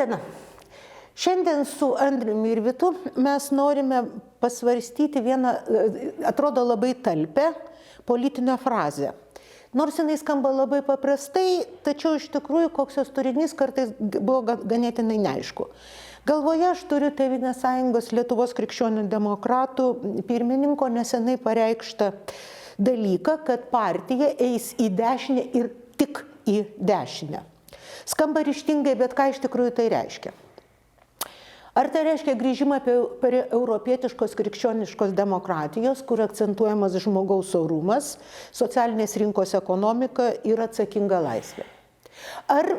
Labadiena. Šiandien su Andriumi ir Vitu mes norime pasvarstyti vieną, atrodo labai talpę, politinę frazę. Nors jinai skamba labai paprastai, tačiau iš tikrųjų koks jos turinys kartais buvo ganėtinai neaišku. Galvoje aš turiu Tėvynės sąjungos Lietuvos krikščionių demokratų pirmininko nesenai pareikštą dalyką, kad partija eis į dešinę ir tik į dešinę. Skamba ryžtingai, bet ką iš tikrųjų tai reiškia? Ar tai reiškia grįžimą prie europietiškos krikščioniškos demokratijos, kur akcentuojamas žmogaus orumas, socialinės rinkos ekonomika ir atsakinga laisvė? Ar,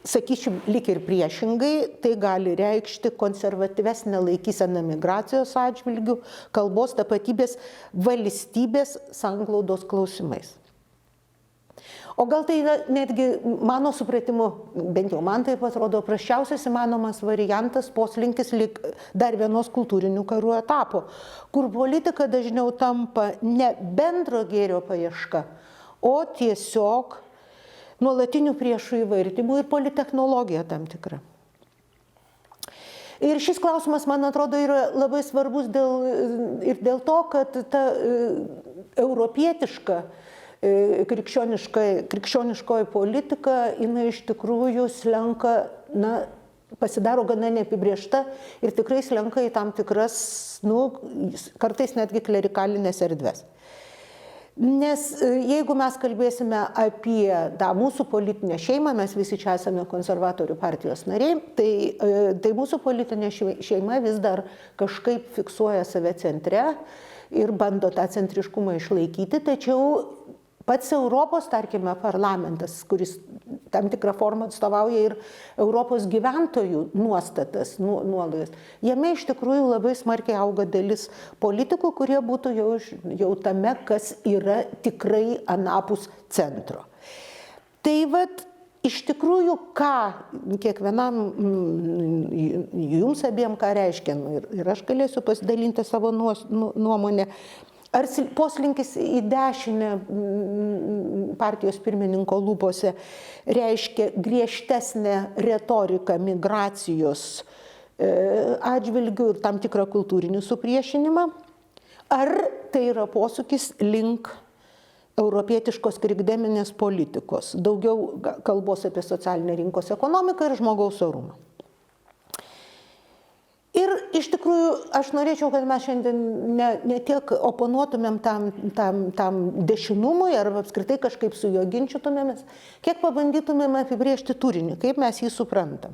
sakyčiau, lyg ir priešingai, tai gali reikšti konservatyvesnę laikyseną migracijos atžvilgių, kalbos, tapatybės, valstybės sanglaudos klausimais? O gal tai yra netgi, mano supratimu, bent jau man taip atrodo, prasčiausias įmanomas variantas, poslinkis lyg dar vienos kultūrinių karų etapo, kur politika dažniau tampa ne bendro gėrio paieška, o tiesiog nuolatinių priešų įvardymų ir politechnologija tam tikra. Ir šis klausimas, man atrodo, yra labai svarbus ir dėl to, kad ta europietiška krikščioniškoji politika, jinai iš tikrųjų slenka, pasidaro gana neapibrėžta ir tikrai slenka į tam tikras, kartais netgi klerikalinės erdves. Nes jeigu mes kalbėsime apie tą mūsų politinę šeimą, mes visi čia esame konservatorių partijos nariai, tai mūsų politinė šeima vis dar kažkaip fiksuoja save centre ir bando tą centriškumą išlaikyti, tačiau pats Europos, tarkime, parlamentas, kuris tam tikrą formą atstovauja ir Europos gyventojų nuostatas, nuolaidas, jame iš tikrųjų labai smarkiai auga dalis politikų, kurie būtų jau tame, kas yra tikrai anapus centro. Tai vat, iš tikrųjų, ką kiekvienam jums abiem ką reiškia, ir aš galėsiu pasidalinti savo nuomonę, ar poslinkis į dešinę partijos pirmininko lūpose reiškia griežtesnę retoriką migracijos atžvilgių ir tam tikrą kultūrinį supriešinimą, ar tai yra posūkis link europietiškos krikdeminės politikos, daugiau kalbos apie socialinę rinkos ekonomiką ir žmogaus orumą. Ir iš tikrųjų aš norėčiau, kad mes šiandien ne tiek oponuotumėm tam dešinumui ar apskritai kažkaip su juo ginčytumėmės, kiek pabandytumėm apibrėžti turinį, kaip mes jį suprantam.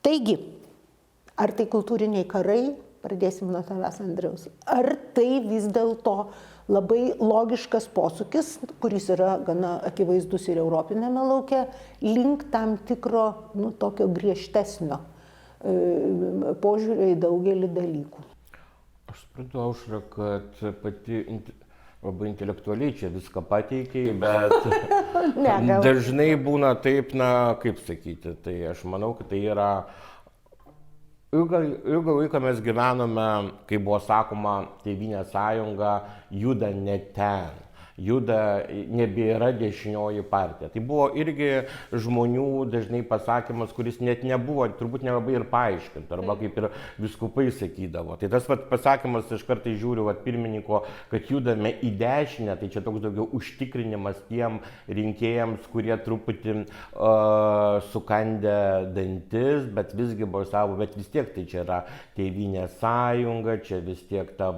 Taigi, ar tai kultūriniai karai, pradėsim nuo tavęs, Andriaus, ar tai vis dėlto labai logiškas posūkis, kuris yra gana akivaizdus ir europinėme lauke, link tam tikro, tokio griežtesnio požiūrio į daugelį dalykų. Aš suprantu, Aušra, kad pati labai intelektualiai čia viską pateikė, bet dažnai būna taip, kaip sakyti, tai aš manau, kad tai yra ilgą laiką mes gyvenome, kai buvo sakoma, Tėvynės sąjunga juda ne ten. Nebėra dešinioji partija. Tai buvo irgi žmonių dažnai pasakymas, kuris net nebuvo, turbūt nelabai ir paaiškinta, arba kaip ir vyskupai sakydavo. Tai tas pasakymas, aš kartais žiūriu pirmininko, kad judame į dešinę, tai čia toks daugiau užtikrinimas tiem rinkėjams, kurie truputį sukandę dantis, bet visgi balsavo, bet vis tiek tai čia yra Tėvynės sąjunga, čia vis tiek ta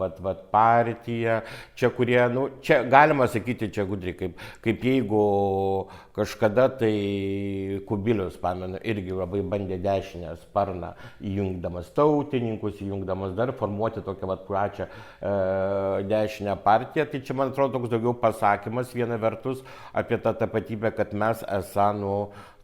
partija, čia kurie, čia galima sakyti čia gudriai, kaip jeigu kažkada tai Kubilius, pamenu, irgi labai bandė dešinę sparną, įjungdamas tautininkus, įjungdamas dar formuoti tokią plačią dešinę partiją. Tai čia, man atrodo, toks daugiau pasakymas viena vertus apie tą tapatybę, kad mes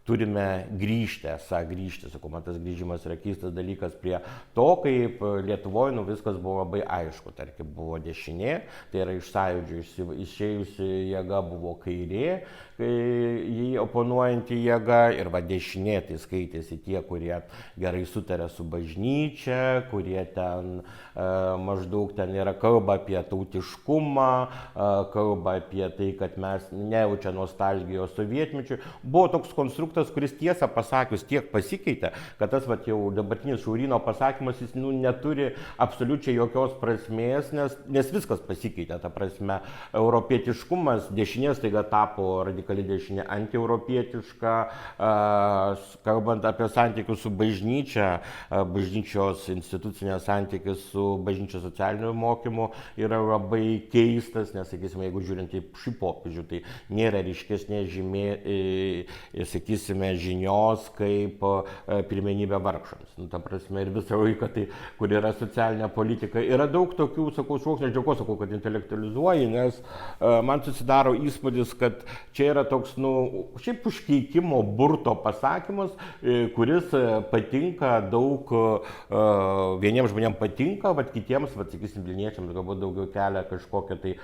turime grįžti, sakau, man tas grįžimas yra keistas dalykas prie to, kaip Lietuvoje viskas buvo labai aišku, tarkim, buvo dešinė, tai yra iš sąjūdžio išėjusi jėga buvo kairė, jį oponuojanti jėga, ir dešinė tai skaitėsi tie, kurie gerai sutarė su bažnyčia, kurie ten maždaug ten yra kalba apie tautiškumą, kalba apie tai, kad mes nejaučia nostalgijos sovietmečiui. Buvo toks konstruktas, žmogus, kuris tiesą pasakius tiek pasikeitė, kad tas vat, jau dabartinis Šauryno pasakymas, jis neturi absoliučiai jokios prasmės, nes viskas pasikeitė. Ta prasme, europietiškumas, dešinė staiga tapo radikali dešinė, antieuropietiška, kalbant apie santykius su bažnyčia, bažnyčios institucinės santykius su bažnyčios socialiniu mokymu yra labai keistas, nes, sakysime, jeigu žiūrint į šį popiežių, tai nėra ryškesnė žymė, sakysime, žinios kaip pirmenybė vargšams. Ta prasme, ir visą laiką, tai, kur yra socialinė politika, yra daug tokių, sakau, sluoksnių, dėl ko sakau, kad intelektualizuoji, nes man susidaro įspūdis, kad čia yra toks, šiaip užkeikimo burto pasakymas, kuris patinka daug, vieniems žmonėms patinka, bet kitiems, sakysim, vilniečiams galbūt daugiau kelia kažkokią tai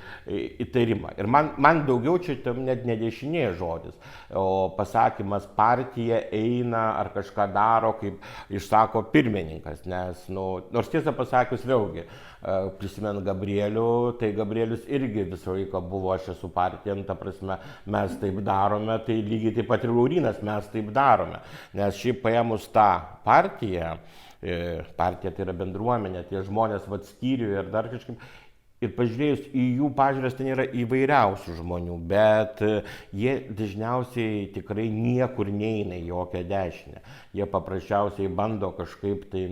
įtarimą. Ir man daugiau čia tam net ne dešinė žodis, o pasakymas partija eina ar kažką daro, kaip išsako pirmininkas, nes, nors tiesą pasakius vėlgi, prisimenu Gabrielių, tai Gabrielius irgi visą laiką buvo aš esu partija, ta prasme, mes taip darome, tai lygiai taip pat ir Laurynas mes taip darome, nes šiaip paėmus tą partiją, partija tai yra bendruomenė, tie žmonės skyriuje ir dar kažkaip, ir pažiūrėjus į jų pažiūrės, ten yra įvairiausių žmonių, bet jie dažniausiai tikrai niekur neina į jokią dešinę. Jie paprasčiausiai bando kažkaip tai,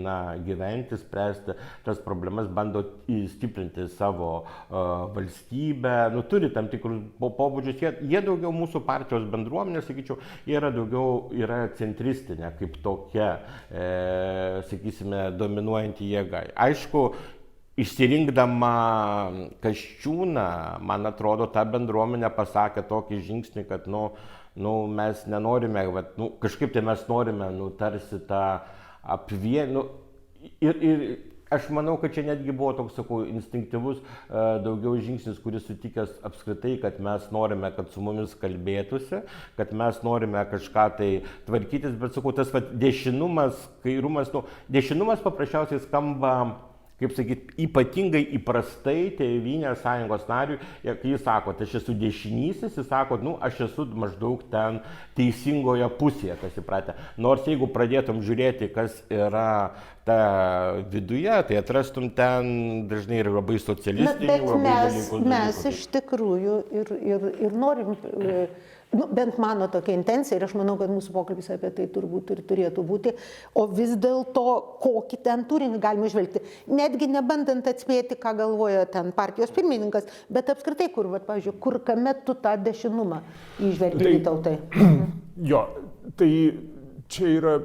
gyventi, spręsti tas problemas, bando stiprinti savo valstybę, turi tam tikrus pobūdžius. Jie daugiau mūsų partijos bendruomenė, sakyčiau, yra centristinė kaip tokia, sakysime, dominuojanti jėga. Aišku, išsirinkdama Kasčiūną, man atrodo, ta bendruomenė pasakė tokį žingsnį, kad mes nenorime, kažkaip tai mes norime, tarsi tą ir aš manau, kad čia netgi buvo toks, sakau, instinktyvus daugiau žingsnis, kuris sutikęs apskritai, kad mes norime, kad su mumis kalbėtųsi, kad mes norime kažką tai tvarkytis, bet sakau, tas dešinumas, kairumas, dešinumas paprasčiausiai skamba, kaip sakyti, ypatingai įprastai Tėvynės sąjungos nariui, kai jis sako, aš esu dešinysis, jis sako, aš esu maždaug ten teisingoje pusėje, kas įpratę. Nors jeigu pradėtum žiūrėti, kas yra ta viduje, tai atrastum ten dažnai ir labai socialistinių, labai dalykų. Mes iš tikrųjų ir norim, bent mano tokia intencija, ir aš manau, kad mūsų pokalbis apie tai turbūt ir turėtų būti, o vis dėlto kokį ten turinį galima žvelgti, netgi nebandant atspėti, ką galvoja ten partijos pirmininkas, bet apskritai, pavyzdžiui, kur kame tu tą dešinumą įžvelgi Vytautai? Jo, tai čia yra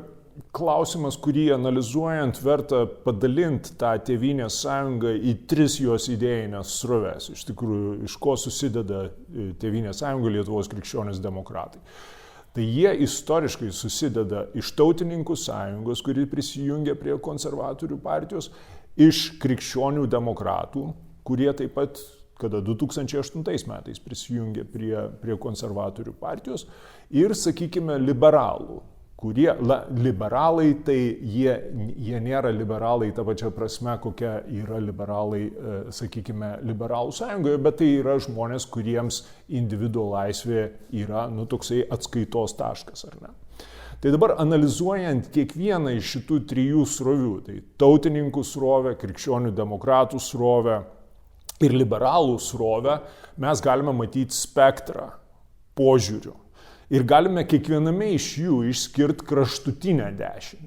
klausimas, kurį analizuojant verta padalinti tą Tėvynės sąjungą į 3 jos idėjinės sroves. Iš tikrųjų, iš ko susideda Tėvynės sąjunga, Lietuvos krikščionys demokratai. Tai jie istoriškai susideda iš tautininkų sąjungos, kuri prisijungia prie konservatorių partijos, iš krikščionių demokratų, kurie taip pat, kada 2008 metais prisijungė prie konservatorių partijos, ir, sakykime, liberalų, kurie, liberalai, tai jie nėra liberalai ta pačia prasme, kokia yra liberalai, sakykime, liberalų sąjungoje, bet tai yra žmonės, kuriems individuo laisvė yra, toksai atskaitos taškas, ar ne? Tai dabar analizuojant kiekvieną iš šitų 3 srovių, tai tautininkų srovę, krikščionių demokratų srovę ir liberalų srovę, mes galime matyti spektrą požiūrių. Ir galime kiekviename iš jų išskirti kraštutinę dešinę.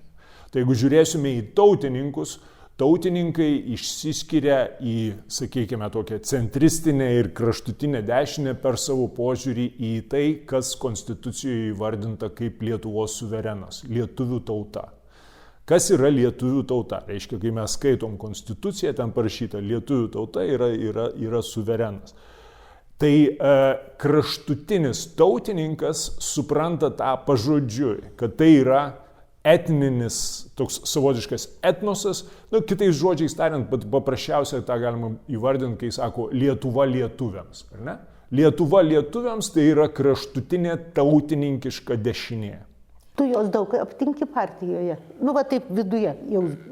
Tai jeigu žiūrėsime į tautininkus, tautininkai išsiskiria į, sakykime, tokią centristinę ir kraštutinę dešinę per savo požiūrį į tai, kas konstitucijoje įvardinta kaip Lietuvos suverenas, lietuvių tauta. Kas yra lietuvių tauta? Reiškia, kai mes skaitom konstituciją, ten parašyta, lietuvių tauta yra suverenas. Tai kraštutinis tautininkas supranta tą pažodžiui, kad tai yra etninis, toks savotiškas etnosas, kitais žodžiais tariant, bet paprasčiausiai tą galima įvardinti, kai sako Lietuva lietuviams, ar ne? Lietuva lietuviams tai yra kraštutinė tautininkiška dešinė. Tu jos daug aptinki partijoje, taip viduje,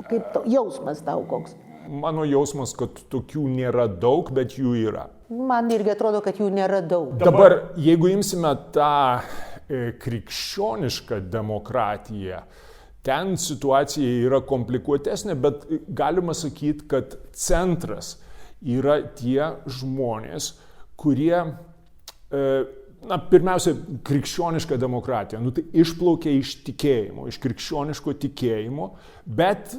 kaip jausmas tau koks? Mano jausmas, kad tokių nėra daug, bet jų yra. Man irgi atrodo, kad jų nėra daug. Dabar, jeigu imsime tą krikščionišką demokratiją, ten situacija yra komplikuotesnė, bet galima sakyti, kad centras yra tie žmonės, kurie, pirmiausia, krikščioniška demokratija, tai išplaukia iš tikėjimo, iš krikščioniško tikėjimo, bet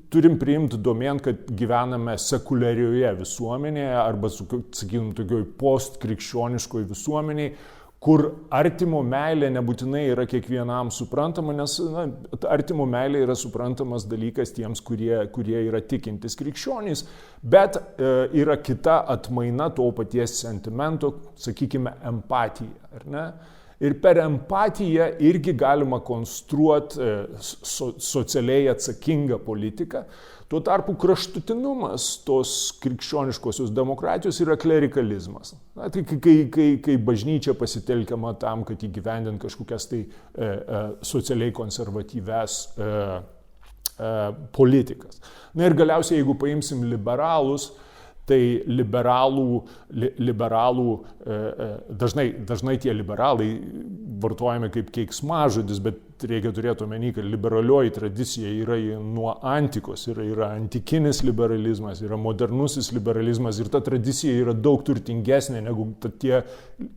turim priimti domėn, kad gyvename sekuliarioje visuomenėje arba, sakykim, tokioj postkrikščioniškoj visuomeniai, kur artimo meilė nebūtinai yra kiekvienam suprantama, nes artimo meilė yra suprantamas dalykas tiems, kurie yra tikintys krikščionys, bet yra kita atmaina to paties sentimento, sakykime, empatija, ar ne? Ir per empatiją irgi galima konstruoti socialiai atsakingą politiką. Tuo tarpu kraštutinumas tos krikščioniškosios demokratijos yra klerikalizmas. Tai kai bažnyčia pasitelkiama tam, kad įgyvendint kažkokias tai socialiai konservatyves politikas. Ir galiausiai, jeigu paimsim liberalus, tai liberalų dažnai tie liberalai vartojami kaip keiksmažodis, bet reikia turėti omeny, kad liberalioji tradicija yra nuo antikos, yra antikinis liberalizmas, yra modernusis liberalizmas ir ta tradicija yra daug turtingesnė, negu tie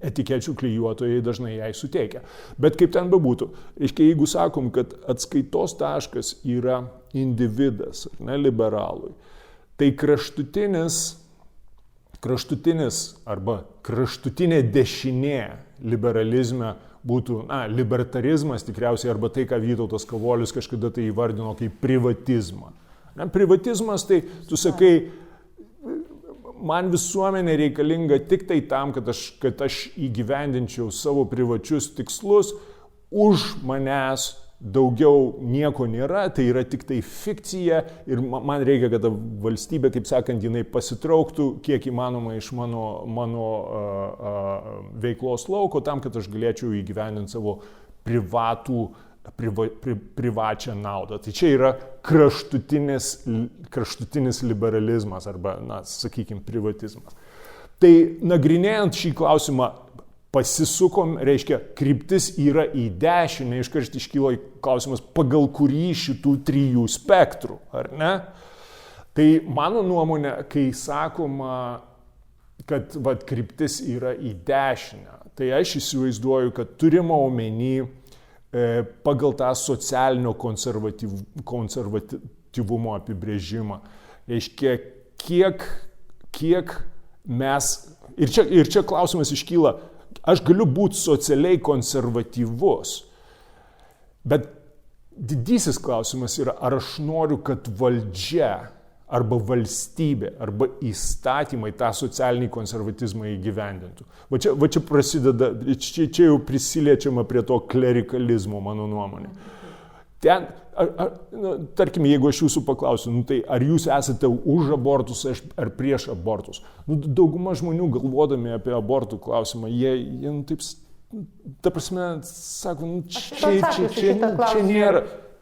etikečių klijuotojai dažnai jai suteikia. Bet kaip ten bebūtų, reiškia, jeigu sakom, kad atskaitos taškas yra individas, ne liberalui, tai kraštutinis arba kraštutinė dešinė liberalizme būtų, libertarizmas tikriausiai, arba tai, ką Vytautas Kavolis kažkada tai įvardino kaip privatizmą. Privatizmas, tai tu sakai, man visuomenė reikalinga tik tai tam, kad aš įgyvendinčiau savo privačius tikslus, už manęs daugiau nieko nėra, tai yra tik tai fikcija ir man reikia, kad valstybė, kaip sakant, jinai pasitrauktų kiek įmanoma iš mano veiklos lauko tam, kad aš galėčiau įgyvendinti savo privačią naudą. Tai čia yra kraštutinis liberalizmas arba, sakykime, privatizmas. Tai nagrinėjant šį klausimą, pasisukom, reiškia, kryptis yra į dešinę, iškart iškylo klausimas, pagal kurį šitų trijų spektrų, ar ne? Tai mano nuomonė, kai sakoma, kad kryptis yra į dešinę, tai aš įsivaizduoju, kad turima omeny pagal tą socialinio konservatyvumo apibrėžimą. Reiškia, kiek mes, ir čia klausimas iškyla, aš galiu būti socialiai konservatyvus, bet didysis klausimas yra, ar aš noriu, kad valdžia arba valstybė arba įstatymai tą socialinį konservatizmą įgyvendintų. Va čia prasideda, čia jau prisiliečiama prie to klerikalizmo, mano nuomonė. Ten, tarkim, jeigu aš jūsų paklausiu, tai ar jūs esate už abortus ar prieš abortus? Dauguma žmonių galvodami apie abortų klausimą, jie taip, ta prasme, sako,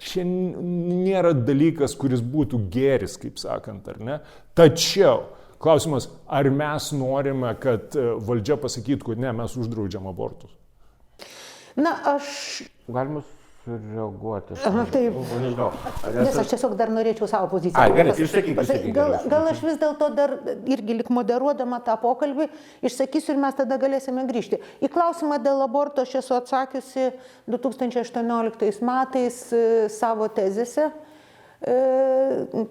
čia nėra dalykas, kuris būtų gėris, kaip sakant, ar ne? Tačiau klausimas, ar mes norime, kad valdžia pasakytų, kad ne, mes uždraudžiam abortus? Galima sureaguoti. Taip, nes aš tiesiog dar norėčiau savo poziciją. Gerai, išsakyk. Gal aš vis dėlto dar irgi lik moderuodama tą pokalbį išsakysiu ir mes tada galėsime grįžti. Į klausimą dėl aborto aš esu atsakiusi 2018 metais savo tezėse,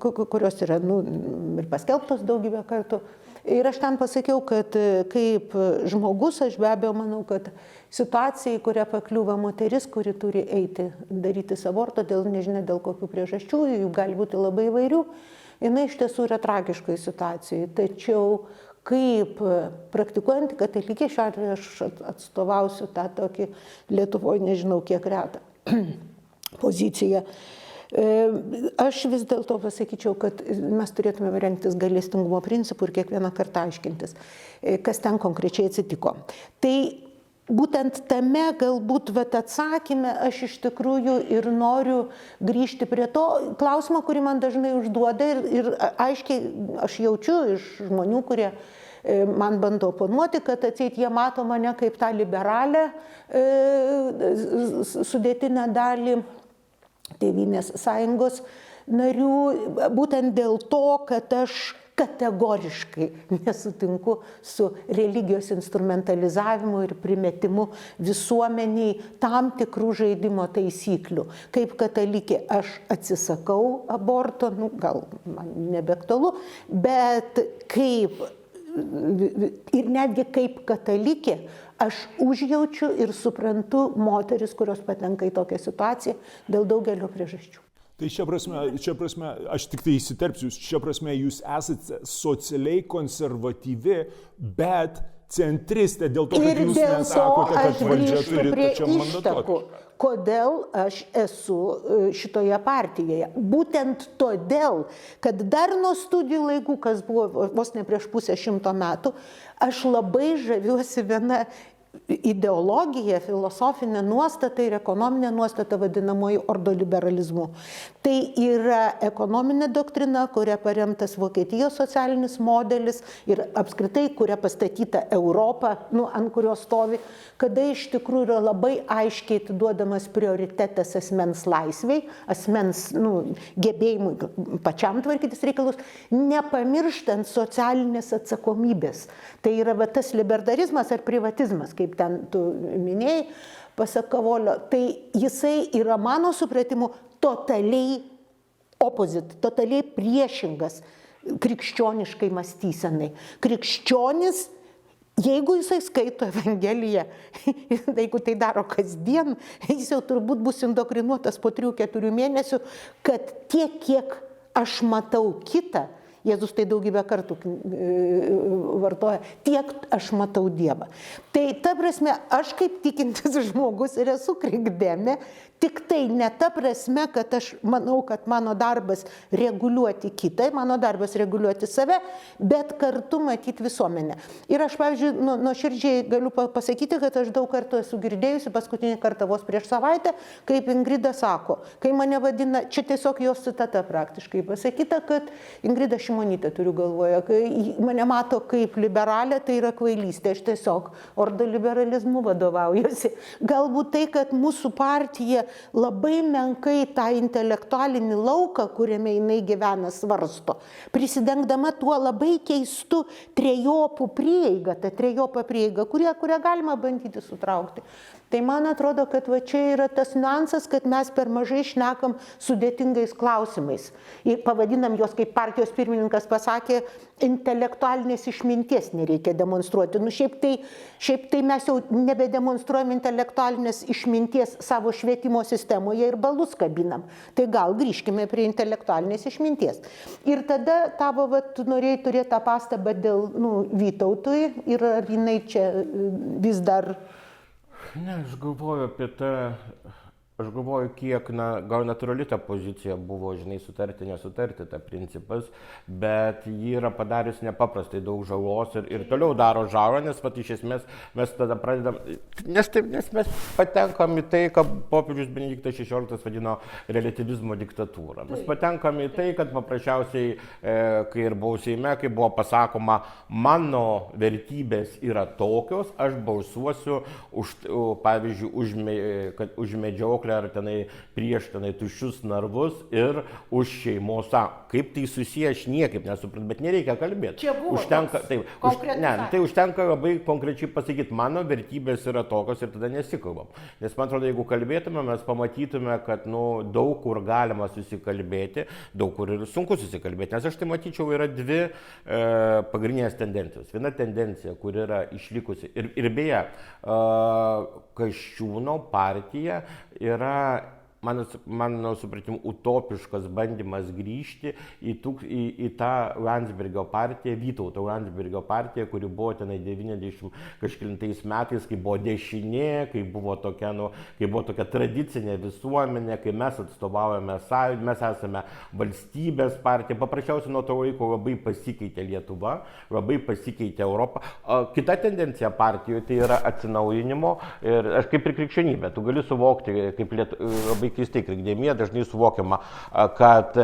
kurios yra ir paskelbtos daugybę kartų. Ir aš ten pasakiau, kad kaip žmogus, aš be abejo manau, kad situacija, į kurią pakliūva moteris, kuri turi eiti daryti abortą, nežinia dėl kokių priežasčių, jų gali būti labai įvairių, jinai iš tiesų yra tragiškoj situacijai. Tačiau kaip praktikuojant katalikė, šiuo atveju aš atstovausiu tą tokį Lietuvoje, nežinau kiek retą poziciją. Aš vis dėlto pasakyčiau, kad mes turėtume rengtis gailestingumo principų ir kiekvieną kartą aiškintis, kas ten konkrečiai atsitiko. Tai būtent tame galbūt atsakyme aš iš tikrųjų ir noriu grįžti prie to klausimo, kurį man dažnai užduoda ir aiškiai aš jaučiu iš žmonių, kurie man bando oponuoti, kad atseit jie mato mane kaip tą liberalę sudėtinę dalį Tėvynės sąjungos narių, būtent dėl to, kad aš kategoriškai nesutinku su religijos instrumentalizavimu ir primetimu visuomeniai tam tikrų žaidimo taisyklių. Kaip katalikė aš atsisakau aborto, gal man nebeaktualu, bet ir netgi kaip katalikė aš užjaučiu ir suprantu moteris, kurios patenka į tokią situaciją dėl daugelio priežasčių. Tai šia prasme, aš tik tai įsiterpsiu, šia prasme jūs esate socialiai konservatyvi, bet centristė, dėl to, kad jūs nesakote, kad valdžia turi tačiam mandatorišką. Kodėl aš esu šitoje partijoje? Būtent todėl, kad dar nuo studijų laikų, kas buvo vos ne prieš 100 metų, aš labai žaviuosi viena ideologija, filosofinė nuostata ir ekonominė nuostata vadinamoji ordoliberalizmu. Tai yra ekonominė doktrina, kuria paremtas Vokietijos socialinis modelis ir apskritai, kuria pastatyta Europa, ant kurios stovi, kada iš tikrųjų yra labai aiškiai atiduodamas prioritetas asmens laisvei, asmens gebėjimui pačiam tvarkytis reikalus, nepamirštant socialinės atsakomybės. Tai yra tas libertarizmas ar privatizmas, kaip ten tu minėjai, pasak Kavolio, tai jisai yra mano supratimu totaliai opposite, totaliai priešingas krikščioniškai mąstysenai. Krikščionis, jeigu jisai skaito Evangeliją, jeigu tai daro kasdien, jis jau turbūt bus indokrinuotas po 3-4 mėnesių, kad tiek, kiek aš matau kitą, Jėzus tai daugybę kartų vartoja, tiek aš matau Dievą. Tai ta prasme, aš kaip tikintis žmogus ir esu krikdemė, tik tai ne ta prasme, kad aš manau, kad mano darbas reguliuoti kitą, mano darbas reguliuoti save, bet kartu matyti visuomenę. Ir aš, pavyzdžiui, nuoširdžiai galiu pasakyti, kad aš daug kartų esu girdėjusi, paskutinį kartą vos prieš savaitę, kaip Ingrida sako, kai mane vadina, čia tiesiog jos citata praktiškai pasakyta, kad Ingrida Šimonytė turiu galvoje, kai mane mato kaip liberalė, tai yra kvailystė, aš tiesiog ordoliberalizmu vadovaujuosi. Galbūt tai, kad mūsų partija labai menkai tą intelektualinį lauką, kuriame jinai gyvena, svarsto, prisidengdama tuo labai keistu trejopų prieigą, tą trejopą prieigą, kurią galima bandyti sutraukti. Tai man atrodo, kad va čia yra tas niuansas, kad mes per mažai šnekam sudėtingais klausimais. Ir pavadinam juos, kaip partijos pirmininkas pasakė, intelektualinės išminties nereikia demonstruoti. Šiaip tai mes jau nebedemonstruojam intelektualinės išminties savo švietimo sistemoje ir balus kabinam. Tai gal grįžkime prie intelektualinės išminties. Ir tada tavo norėjai turėti tą pastabą dėl Vytautui ir ar jinai čia vis dar... Ne, aš galvoju apie tą, kiek, gal natūrali ta pozicija buvo, sutarti, nesutarti, ta principas, bet ji yra padarius nepaprastai daug žalos ir toliau daro žalą, nes iš esmės mes tada pradedam, nes mes patenkam į tai, ką popiežius Benediktas XVI vadino relativizmo diktatūrą. Mes patenkam į tai, kad paprasčiausiai, kai ir buvau Seime, kai buvo pasakoma, mano vertybės yra tokios, aš balsuosiu už medžioklę ar prieš tuščius narvus ir už šeimos sąjungą. Kaip tai susiję, aš niekaip nesuprantu, bet nereikia kalbėti. Čia buvo tai užtenka labai konkrečiai pasakyti, mano vertybės yra tokios ir tada nesikalbam. Nes man atrodo, jeigu kalbėtume, mes pamatytume, kad daug kur galima susikalbėti, daug kur ir sunku susikalbėti. Nes aš tai matyčiau, yra dvi pagrindinės tendencijos. Viena tendencija, kur yra išlikusi ir beje, Kasčiūno partija yra, mano supratimu, utopiškas bandymas grįžti į tą Landsbergio partiją, Vytauto Landsbergio partiją, kuri buvo 90 kažkelintais metais, kai buvo dešinė, kai buvo tokia tradicinė visuomenė, kai mes atstovaujame sąjungą, mes esame valstybės partija. Paprasčiausiai nuo to laiko labai pasikeitė Lietuva, labai pasikeitė Europa. Kita tendencija partijoje tai yra atsinaujinimo ir aš kaip ir krikščionybė, tu gali suvokti, kaip labai keistai krikdemija dažnai suvokiama, kad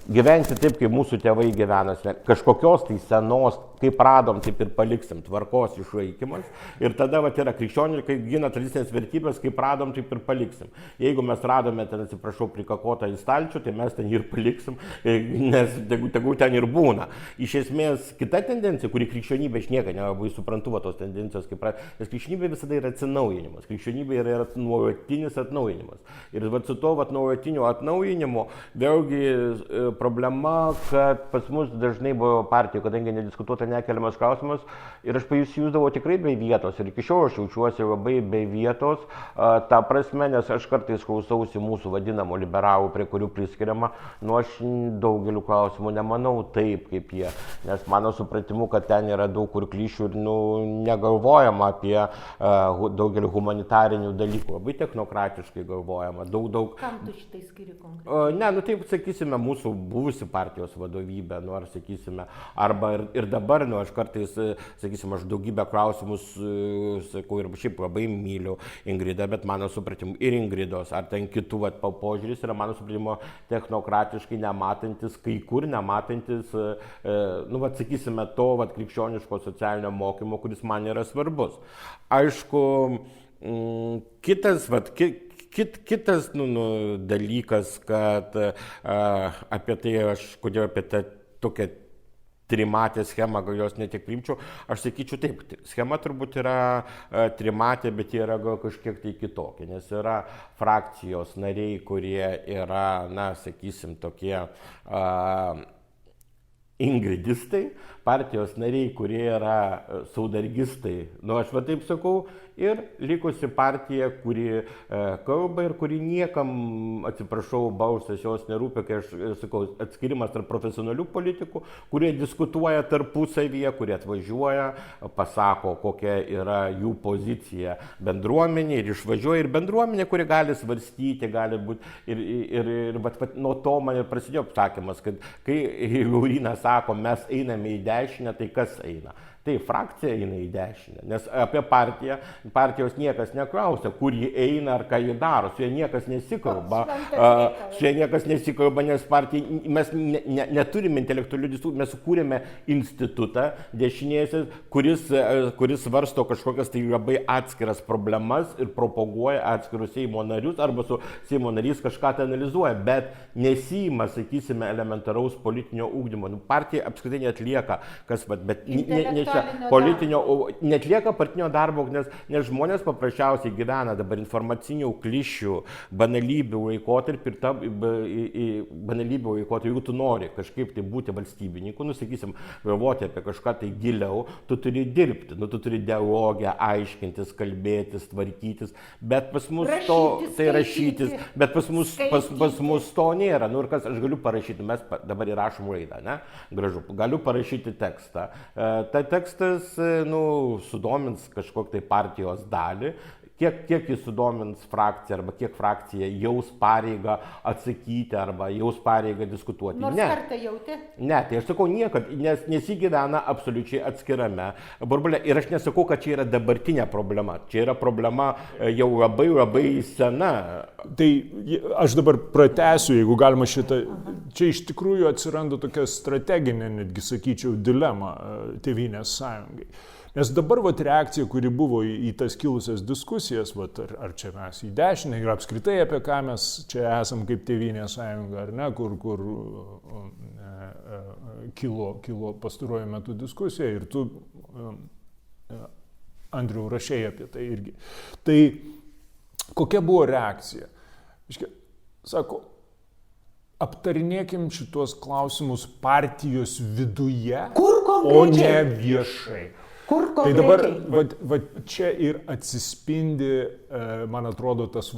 gyventi taip, kaip mūsų tėvai gyvena, kažkokios tai senos, kaip radom, taip ir paliksim, tvarkos išlaikymas. Ir tada yra krikščionių, kai gina tradicinės vertybės, kaip radom, taip ir paliksim. Jeigu mes radome ten, atsiprašau, prikakotą į stalčių, tai mes ten ir paliksim, nes tegul ten ir būna. Iš esmės, kita tendencija, kuri krikščionybė, aš niekada nelabai suprantu tos tendencijos, nes krikščionybė visada yra atsinaujinimas. Krikščionybė yra nuolatinis atnaujinimas. Ir su to nuolatiniu atnaujinimu vėlgi problema, kad pas mus dažnai buvo partijų, kadangi nediskutuota nekeliamas klausimas ir aš pajusdavau tikrai be vietos ir iki šiol aš jaučiuosi labai be vietos, ta prasme, nes aš kartais klausausi mūsų vadinamų liberalų, prie kurių priskiriama, aš daugeliu klausimų nemanau taip kaip jie, nes mano supratimu, kad ten yra daug kur klišių ir negalvojama apie daugelį humanitarinių dalykų, labai technokratiškai galvojama, daug. Kam tu šitai skiri konkrečiai? Ne, taip sakysime, mūsų buvusi partijos vadovybė, ar sakysime, arba ir dabar, aš kartais, sakysime, aš daugybę klausimus sakau ir šiaip labai myliu Ingridą, bet mano supratimu ir Ingridos, ar ten kitų požiūris yra mano supratimu technokratiškai nematantis, kai kur nematantis, sakysime, to krikščioniško socialinio mokymo, kuris man yra svarbus. Aišku, kitas dalykas, kad apie tai kodėl apie tą tokią trimatę schemą, gal jos netiek priimčiau, aš sakyčiau taip, schema turbūt yra trimatė, bet jie yra gal kažkiek tai kitokia, nes yra frakcijos nariai, kurie yra, sakysim, tokie ingridistai, partijos nariai, kurie yra saudargistai, aš taip sakau, ir likusi partija, kuri kalba ir kuri niekam, atsiprašau, balsas jos nerūpia, kai aš sakau, atskirimas tarp profesionalių politikų, kurie diskutuoja tarpusavyje, kurie atvažiuoja, pasako, kokia yra jų pozicija bendruomenė ir išvažiuoja ir bendruomenė, kuri gali svarstyti, gali būti ir nuo to man ir prasidėjo apsakymas, kad kai Laurynas sako, mes einame į dešinę, tai kas eina? Tai frakcija eina į dešinę, nes apie partijos niekas neklausia, kur ji eina ar ką ji daro, su ja niekas nesikalba, nes partija, mes neturime intelektualių diskusijų, mes sukūrėme institutą dešinėsis, kuris svarsto kažkokias tai labai atskiras problemas ir propaguoja atskirus Seimo narius arba su Seimo narys kažką tai analizuoja, bet nesiima, sakysime, elementaraus politinio ugdymo. Partija apskritai neatlieka, netlieka partinio darbo, nes žmonės paprasčiausiai gyvena dabar informacinių klišių, banalybių laikotarpį ir banalybių laikotarpį, jeigu tu nori kažkaip tai būti valstybininku, sakysim, galvoti apie kažką tai giliau, tu turi dirbti, tu turi dialogę, aiškintis, kalbėtis, tvarkytis, bet pas mus bet pas mus to nėra. Ir kas aš galiu parašyti, mes dabar įrašom laidą, ne? Gražu, galiu parašyti tekstą. Tekstas, sudomins kažkokią tai partijos dalį, kiek jis sudomins frakciją arba kiek frakcija jaus pareigą atsakyti arba jaus pareigą diskutuoti. Nors kartą jauti? Ne, tai aš sakau niekad, nes nesigyvena absoliučiai atskirame burbule. Ir aš nesakau, kad čia yra dabartinė problema. Čia yra problema jau labai sena. Tai aš dabar pratęsiu, jeigu galima šitą. Čia iš tikrųjų atsiranda tokia strateginė, netgi sakyčiau, dilema Tėvynės sąjungai. Nes dabar reakcija, kuri buvo į tas kilusias diskusijas, ar čia mes į dešinę ir apskritai apie ką mes čia esam kaip Tėvynės sąjunga, ar ne, kur kilo pastaruoju metu diskusija ir tu, Andriau, rašei apie tai irgi. Tai kokia buvo reakcija? Sako, aptarinėkim šitos klausimus partijos viduje, o ne viešai. Tai dabar čia ir atsispindi, man atrodo, tas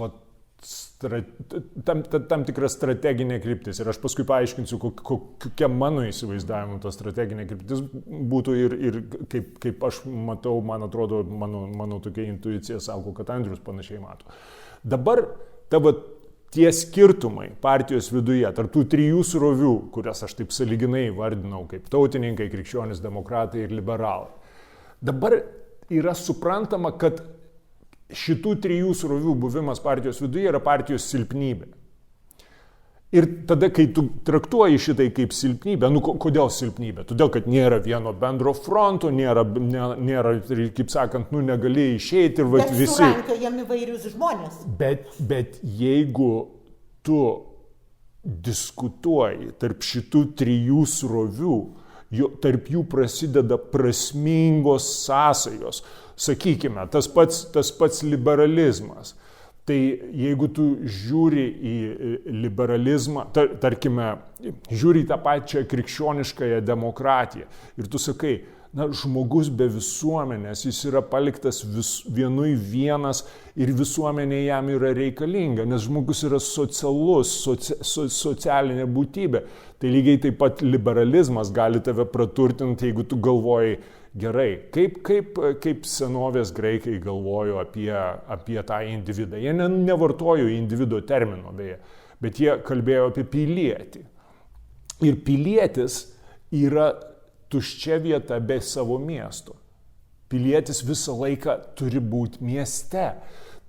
tam tikra strateginė kryptis. Ir aš paskui paaiškinsiu, kokia mano įsivaizdavimu ta strateginė kryptis būtų ir kaip aš matau, man atrodo, mano tokia intuicija sako, kad Andrius panašiai mato. Dabar tie skirtumai partijos viduje, tarp tų trijų srovių, kurias aš taip sąlyginai vardinau kaip tautininkai, krikščionys, demokratai ir liberalai. Dabar yra suprantama, kad šitų trijų srovių buvimas partijos viduje yra partijos silpnybė. Ir tada, kai tu traktuoji šitai kaip silpnybę, kodėl silpnybė? Todėl, kad nėra vieno bendro fronto, nėra kaip sakant, negali išeiti ir Bet visi. surankiojami įvairius žmonės. Bet jeigu tu diskutuoji tarp šitų trijų srovių, tarp jų prasideda prasmingos sąsajos, sakykime, tas pats liberalizmas. Tai jeigu tu žiūri į liberalizmą, tarkime, žiūri į tą pačią krikščioniškąją demokratiją ir tu sakai, žmogus be visuomenės, jis yra paliktas vienui vienas ir visuomenė jam yra reikalinga, nes žmogus yra socialus, socialinė būtybė. Tai lygiai taip pat liberalizmas gali tave praturtinti, jeigu tu galvoji, gerai, kaip senovės graikai galvojo apie tą individą. Jie nevartojo individo termino beje, bet jie kalbėjo apie pilietį. Ir pilietis yra tuščia vieta be savo miesto. Pilietis visą laiką turi būti mieste.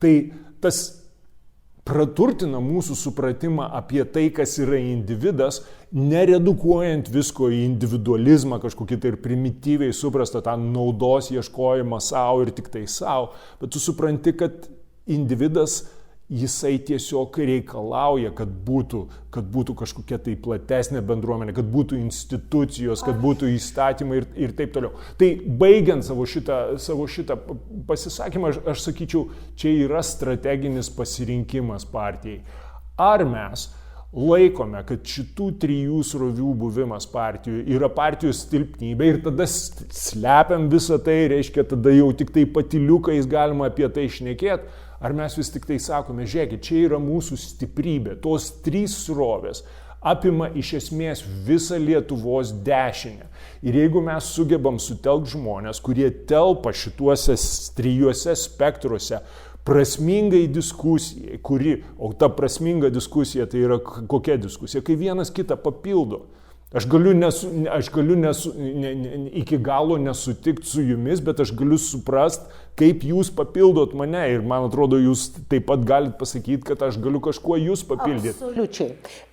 Tai tas praturtina mūsų supratimą apie tai, kas yra individas, neredukuojant visko į individualizmą, kažkokį tai ir primityviai suprastą tą naudos ieškojimą savo ir tik tai savo, bet tu supranti, kad individas, jisai tiesiog reikalauja, kad būtų kažkokia tai platesnė bendruomenė, kad būtų institucijos, kad būtų įstatymai ir taip toliau. Tai baigiant savo šitą pasisakymą, aš sakyčiau, čia yra strateginis pasirinkimas partijai. Ar mes laikome, kad šitų trijų srovių buvimas partijų yra partijos silpnybė ir tada slepiam visą tai, reiškia, tada jau tik tai patyliukais galima apie tai šnekėti, ar mes vis tik tai sakome, žiūrėkit, čia yra mūsų stiprybė, tos trys srovės apima iš esmės visą Lietuvos dešinę. Ir jeigu mes sugebam sutelkti žmonės, kurie telpa šituose trijuose spektruose, prasmingai diskusijai, o ta prasminga diskusija tai yra kokia diskusija, kai vienas kitą papildo. Aš galiu iki galo nesutikti su jumis, bet aš galiu suprast, kaip jūs papildot mane ir man atrodo, jūs taip pat galite pasakyti, kad aš galiu kažkuo jūs papildyti. Absoliučiai.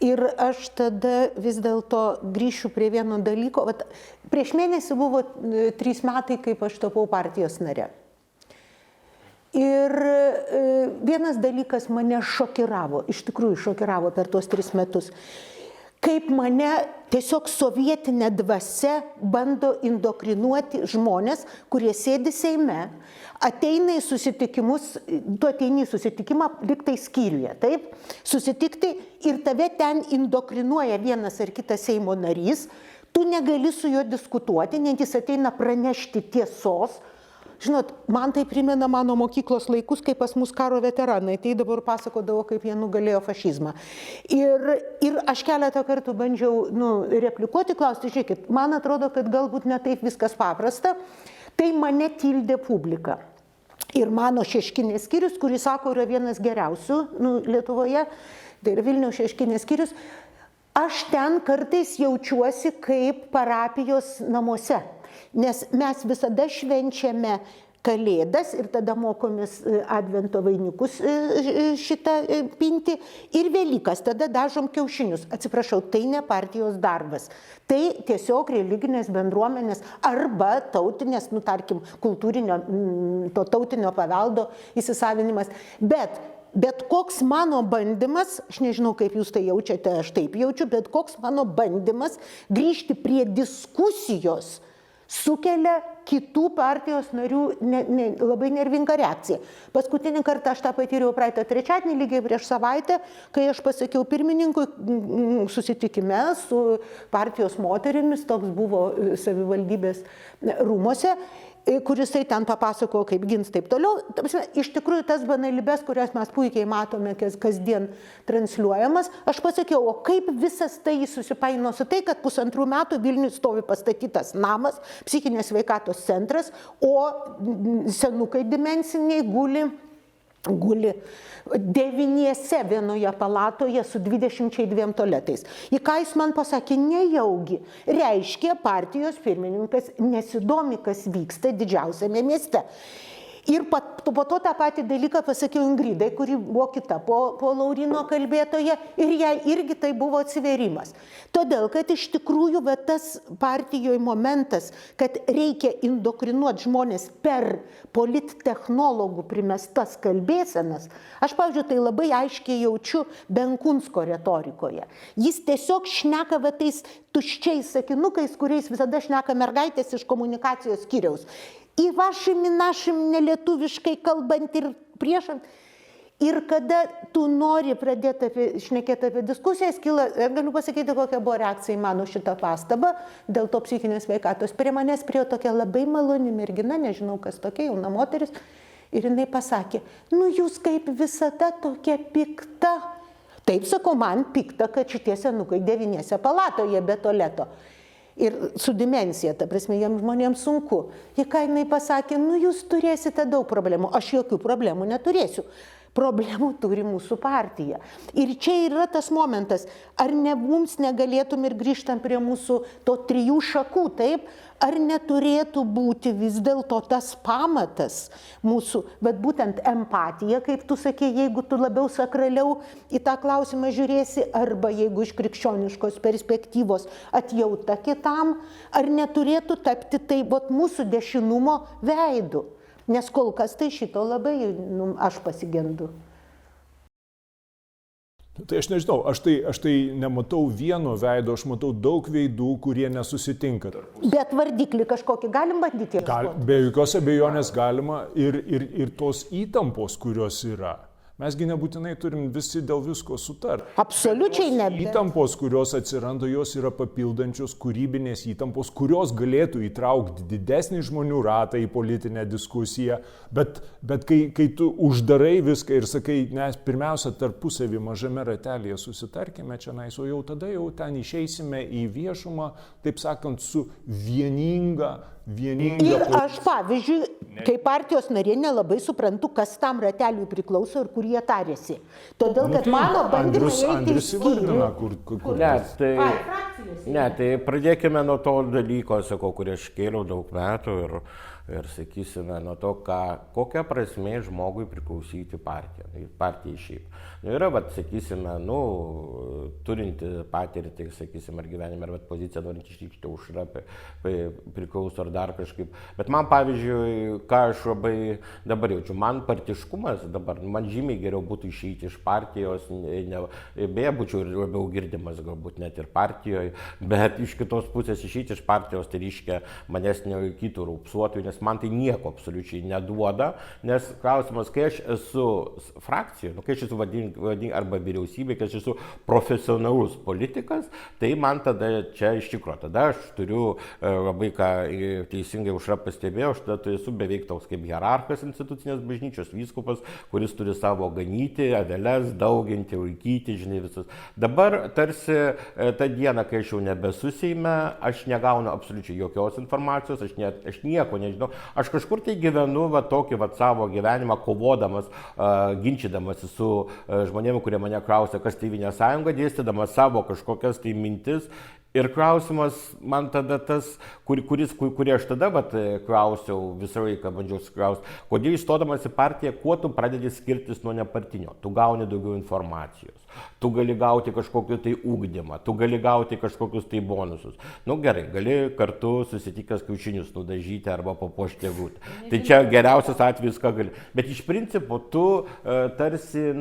Ir aš tada vis dėlto grįšiu prie vieno dalyko. Prieš mėnesį buvo 3 metai, kaip aš tapau partijos nare. Ir vienas dalykas mane šokiravo, iš tikrųjų šokiravo per tuos 3 metus. Kaip mane tiesiog sovietinė dvasia bando indoktrinuoti žmonės, kurie sėdi Seime, ateina į susitikimus, tu ateini į susitikimą lyg tai skyriuje, taip? Susitikti ir tave ten indoktrinuoja vienas ar kitas Seimo narys, tu negali su juo diskutuoti, net jis ateina pranešti tiesos. Žinot, man tai primena mano mokyklos laikus, kai pas mus karo veteranai ateidavo ir pasakodavo, kaip jie nugalėjo fašizmą. Ir aš keletą kartų bandžiau replikuoti, klausti, žiūrėkit, man atrodo, kad galbūt ne taip viskas paprasta, tai mane tildė publika. Ir mano Šeškinės skyrius, kuris, sako, yra vienas geriausių Lietuvoje, tai yra Vilniaus Šeškinės skyrius, aš ten kartais jaučiuosi kaip parapijos namuose. Nes mes visada švenčiame Kalėdas ir tada mokomės advento vainikus šitą pinti ir Velykas, tada dažom kiaušinius. Atsiprašau, tai ne partijos darbas. Tai tiesiog religinės bendruomenės arba tautinės, tarkim, tautinio paveldo įsisavinimas. Bet koks mano bandymas, aš nežinau, kaip jūs tai jaučiate, aš taip jaučiu, bet koks mano bandymas grįžti prie diskusijos sukelia kitų partijos narių labai nervingą reakciją. Paskutinį kartą aš tą patyriau praeitą trečiadienį, lygiai prieš savaitę, kai aš pasakiau pirmininkui susitikime su partijos moterimis, toks buvo savivaldybės rūmose, kuris tai ten papasakojo, kaip gins taip toliau. Iš tikrųjų, tas banalybės, kurias mes puikiai matome kasdien transliuojamas, aš pasakiau, o kaip visas tai susipaino su tai, kad 1,5 metų Vilniuje stovi pastatytas namas, psichinės sveikatos centras, o senukai dimensiniai guli 9 vienoje palatoje su 22 tualetais. Į ką jis man pasakė, nejaugi. Reiškia, partijos pirmininkas nesidomi, kas vyksta didžiausiame mieste. Ir po to tą patį dalyką pasakiau Ingridai, kuri buvo kita po Laurino kalbėtoje, ir jai irgi tai buvo atsiverimas. Todėl, kad iš tikrųjų tas partijoje momentas, kad reikia indoktrinuoti žmonės per polittechnologų primestas kalbėsenas, aš, pavyzdžiui, tai labai aiškiai jaučiu Benkunsko retorikoje. Jis tiesiog šneka tais tuščiais sakinukais, kuriais visada šneka mergaitės iš komunikacijos skyriaus. Į vašim, našim, nelietuviškai kalbant ir priešant. Ir kada tu nori pradėti šnekėti apie diskusijas, galiu pasakyti, kokia buvo reakcija į mano šitą pastabą dėl to psichinės sveikatos. Prie manęs prie tokia labai maloni mergina, nežinau kas tokia, jauna moteris, ir jinai pasakė, nu jūs kaip visada tokia pikta. Taip, sakau, man pikta, kad šitie senukai 9 palatoje be tualeto. Ir su dimensija, ta prasme, jiems žmonėms sunku. Ji ką jinai pasakė, nu jūs turėsite daug problemų, aš jokių problemų neturėsiu. Problemų turi mūsų partija. Ir čia yra tas momentas, ar ne mums negalėtum ir grįžtam prie mūsų to 3 šakų, taip? Ar neturėtų būti vis dėlto tas pamatas mūsų, bet būtent empatija, kaip tu sakė, jeigu tu labiau sakraliau į tą klausimą žiūrėsi, arba jeigu iš krikščioniškos perspektyvos atjauta kitam, ar neturėtų tapti tai mūsų dešinumo veidu. Nes kol kas tai šito labai aš pasigendu. Tai aš nežinau, aš tai nematau vieno veido, aš matau daug veidų, kurie nesusitinka. Bet vardiklį kažkokį galim bandyti ieškoti? Be jokios abejonės galima ir tos įtampos, kurios yra. Mesgi nebūtinai turim visi dėl visko sutarti. Absoliučiai ne. Įtampos, kurios atsiranda, jos yra papildančios kūrybinės įtampos, kurios galėtų įtraukti didesnį žmonių ratą į politinę diskusiją, bet kai tu uždarai viską ir sakai, nes pirmiausia tarpusavį mažame ratelėje susitarkime čionais, o jau tada jau ten išeisime į viešumą, taip sakant, su vieninga. Ir aš, pavyzdžiui, kaip partijos narė nelabai suprantu, kas tam rateliui priklauso ir kur jie tarėsi. Todėl, kad mano bandymai eiti į skyrių. Ne, tai pradėkime nuo to dalyko, sakau, kurį aš kėliau daug metų ir sakysime, nuo to, kokia prasmė žmogui priklausyti partijai šiaip. Yra, sakysime, turinti patirtį, sakysime, ar gyvenime, ar poziciją norint išreikšti Aušra priklauso ar dar kažkaip. Bet man, pavyzdžiui, ką aš labai dabar jaučiu, man partiškumas dabar, man žymiai geriau būtų išeiti iš partijos, beje, būčiau ir labiau girdimas galbūt net ir partijoje, bet iš kitos pusės išeiti iš partijos, tai reiškia manęs nelaikytų raupsuotojų, nes man tai nieko absoliučiai neduoda, nes klausimas, kai aš esu frakcijoje, kai aš esu arba vyriausybė, kai aš esu profesionalus politikas, tai man tada čia iš tikrųjų, tada aš turiu labai, ką teisingai Aušra pastebėjo, aš tada esu beveik toks kaip hierarchas institucinės bažnyčios vyskupas, kuris turi savo ganyti, aveles, dauginti, laikyti, žinai visus. Dabar tarsi tą dieną, kai aš jau nebesu Seime, aš negaunu absoliučiai jokios informacijos, aš nieko nežinau, aš kažkur tai gyvenu tokį savo gyvenimą, kovodamas, ginčydamas su žmonėmis, kurie mane klausia, kas Tėvynės sąjunga, dėstydamas savo kažkokias tai mintis. Ir klausimas man tada tas, kurį aš tada klausiau, visą laiką bandžiau klausti, kodėl įstodamas į partiją, kuo tu pradedi skirtis nuo nepartinio? Tu gauni daugiau informacijos, tu gali gauti kažkokį tai ugdymą, tu gali gauti kažkokius tai bonusus. Gerai, gali kartu susitikęs kiaušinius nudažyti arba papuošti eglutę. Tai čia geriausias atvejis, ką gali. Bet iš principo tu tarsi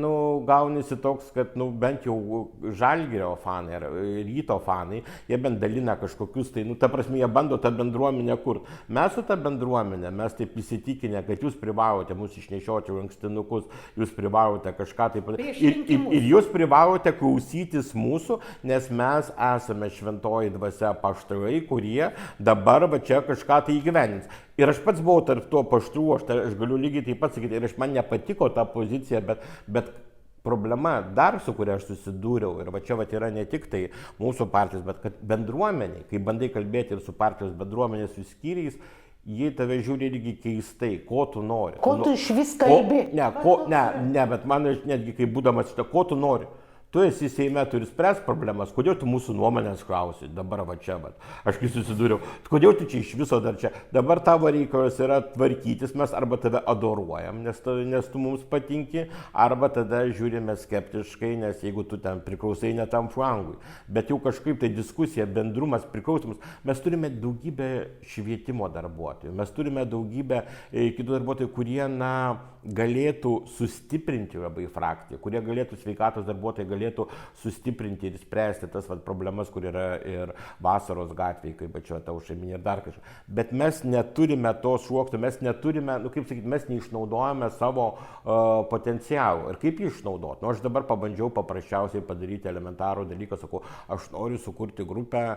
gaunisi toks, kad bent jau Žalgirio fanai ar Ryto fanai, jie bent dalina kažkokius tai, ta prasme, jie bando tą bendruomenę kurti. Mes su tą bendruomenę, mes taip įsitikinę, kad jūs privalote mūsų išnešioti lankstinukus, jūs privalote kažką taip ir jūs privalote klausytis mūsų, nes mes esame šventoji dvasia apaštalai, kurie dabar čia kažką tai įgyvenins. Ir aš pats buvau tarp to apaštalų, aš galiu lygiai taip pat sakyti, ir man nepatiko ta pozicija, bet problema dar, su kuria aš susidūriau, ir čia yra ne tik tai mūsų partijos, bet kad bendruomeniai, kai bandai kalbėti ir su partijos bendruomenės su skyriais, jie tave žiūri irgi keistai, ko tu nori. Ko tu iš vis kalbi? Ne, bet man netgi kai būdamas šitą, ko tu nori? Tu esi Seime, turi spręs problemas, kodėl tu mūsų nuomonės klausi, dabar va čia, va. Aš kai susidūriau, kodėl tu čia iš viso dar čia, dabar tavo reikalas yra tvarkytis, mes arba tave adoruojam, nes tu mums patinki, arba tada žiūrime skeptiškai, nes jeigu tu ten priklausai ne tam flangui. Bet jau kažkaip tai diskusija, bendrumas, priklausimus, mes turime daugybę švietimo darbuotojų, mes turime daugybę kitų darbuotojų, kurie, galėtų sustiprinti labai frakciją, kurie galėtų, sveikatos darbuotojai galėtų sustiprinti ir spręsti tas problemas, kur yra ir Vasaros gatvėje, kaip čia Aušraminė ir dar kažką. Bet mes neturime to sluoksnio, mes neturime, mes neišnaudojame savo potencialų. Ir kaip jį išnaudoti? Aš dabar pabandžiau paprasčiausiai padaryti elementarų dalyką, sakau, aš noriu sukurti grupę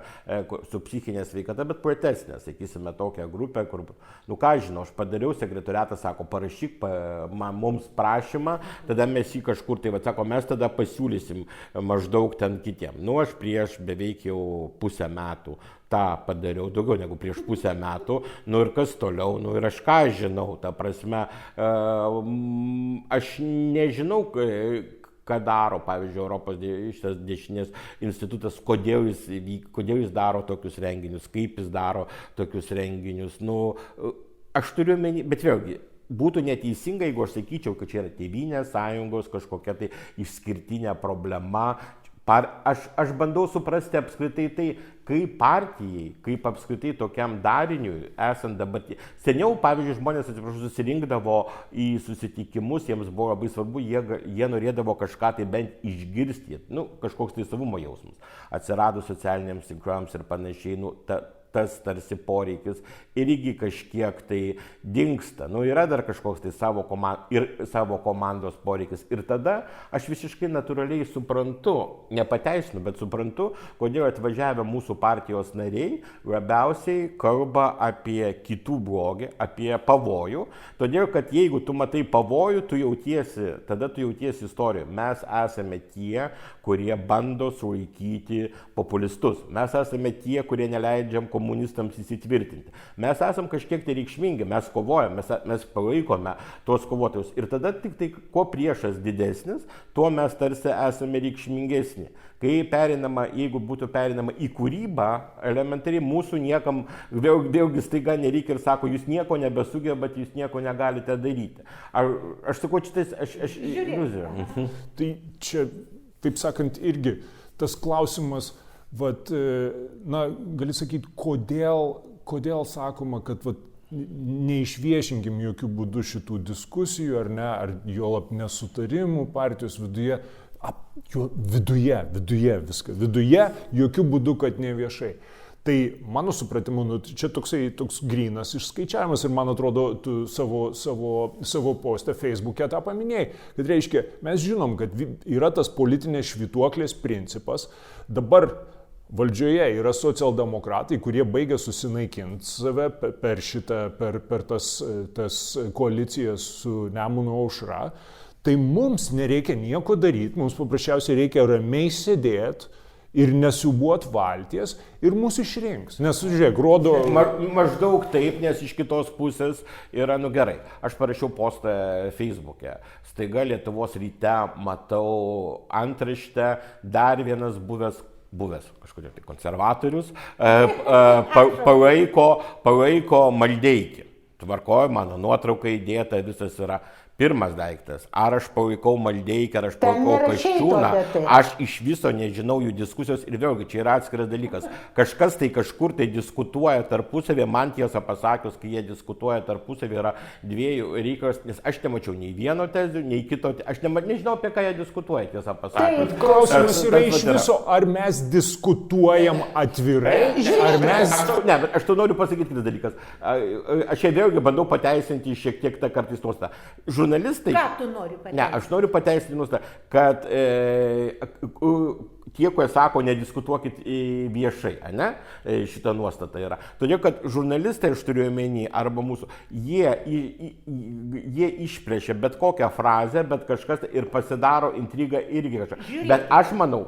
su psichinė sveikata, bet platesnė, sakysime, tokią grupę, kur, aš padariau, sekretoriatas sako, parašyk mums prašymą, tada mes jį kažkur, tai sako, mes tada pasiūlysim maždaug ten kitiem. Aš prieš beveik jau pusę metų tą padariau, daugiau negu prieš pusę metų, ir kas toliau, ir aš ką žinau, ta prasme, aš nežinau, ką daro, pavyzdžiui, Europos šitas dešinės institutas, kodėl jis daro tokius renginius, kaip jis daro tokius renginius. Aš turiu omeny, bet vėlgi, būtų neteisinga, jeigu aš sakyčiau, kad čia yra Tėvynės sąjungos kažkokia tai išskirtinė problema. Aš bandau suprasti apskritai tai, kaip partijai, kaip apskritai tokiam dariniui, esant dabar. Seniau, pavyzdžiui, žmonės, susirinkdavo į susitikimus, jiems buvo labai svarbu, jie norėdavo kažką tai bent išgirsti, kažkoks tai savumo jausmas. Atsiradus socialiniams tinklams ir panašiai, tas tarsi poreikis irgi kažkiek tai dingsta. Yra dar kažkoks tai savo komandos poreikis. Ir tada aš visiškai natūraliai suprantu, nepateisinu, bet suprantu, kodėl atvažiavę mūsų partijos nariai labiausiai kalba apie kitų blogį, apie pavojų. Todėl, kad jeigu tu matai pavojų, tada tu jautiesi istorijoje. Mes esame tie, kurie bando sulaikyti populistus. Mes esame tie, kurie neleidžiam komunistams įsitvirtinti. Mes esam kažkiek tai reikšmingi, mes kovojame, mes palaikome tuos kovotojus. Ir tada tik tai, kuo priešas didesnis, tuo mes tarsi esame reikšmingesni. Jeigu būtų perinama į kūrybą, elementariai mūsų niekam vėlgi staiga nereikia ir sako, jūs nieko nebesugebat, jūs nieko negalite daryti. Aš sakau, Tai čia, taip sakant, irgi tas klausimas, gali sakyti, kodėl sakoma, kad neišviešinkim jokių būdų šitų diskusijų, ar juolab nesutarimų partijos viduje, viduje jokių būdų, kad ne viešai. Tai mano supratimu, čia toks grynas išskaičiavimas ir man atrodo, tu savo postą Facebook'e tą paminėjai, kad reiškia, mes žinom, kad yra tas politinės švytuoklės principas, dabar valdžioje yra socialdemokratai, kurie baigia susinaikinti save per tas koalicijas su Nemuno aušra, tai mums nereikia nieko daryti, mums paprasčiausiai reikia ramiai sėdėti ir nesiubuot valties ir mūsų išrinks. Nes, žiūrėk, rodo... Maždaug taip, nes iš kitos pusės yra, gerai. Aš parašiau postą Facebook'e. Staiga Lietuvos ryte matau antraštę, dar vienas buvęs kažkodėl tai konservatorius, palaiko Maldeikį. Tvarkoju, mano nuotrauka įdėta, visas yra. Pirmas daiktas, ar aš palaikau Maldeikį, ar aš palaikau Kasčiūną, aš iš viso nežinau jų diskusijos ir vėlgi čia yra atskiras dalykas. Kažkas tai kažkur tai diskutuoja tarpusavį, man tiesą pasakius, kai jie diskutuoja tarpusavį, yra dviejų reikalas, nes aš nemačiau nei vieno tezių, nei kito, aš nežinau, apie ką jie diskutuoja, tiesą pasakius. Klausimas yra iš viso, ar mes diskutuojam atvirai, ar mes... Ne, bet aš to noriu pasakyti kitas dalykas. Aš čia vėlgi bandau pateisinti šiek tiek tą kartais nuostą. Žurnalistai... Ką tu nori pateisinti? Ne, aš noriu pateisinti nuostą, kad tie, kurie sako, nediskutuokit viešai, ne? Šita nuostata yra. Todėl, kad žurnalistai, aš turiu omeny, arba mūsų, jie išplėšia bet kokią frazę, bet kažkas ir pasidaro intrigą irgi kažką. Bet aš manau,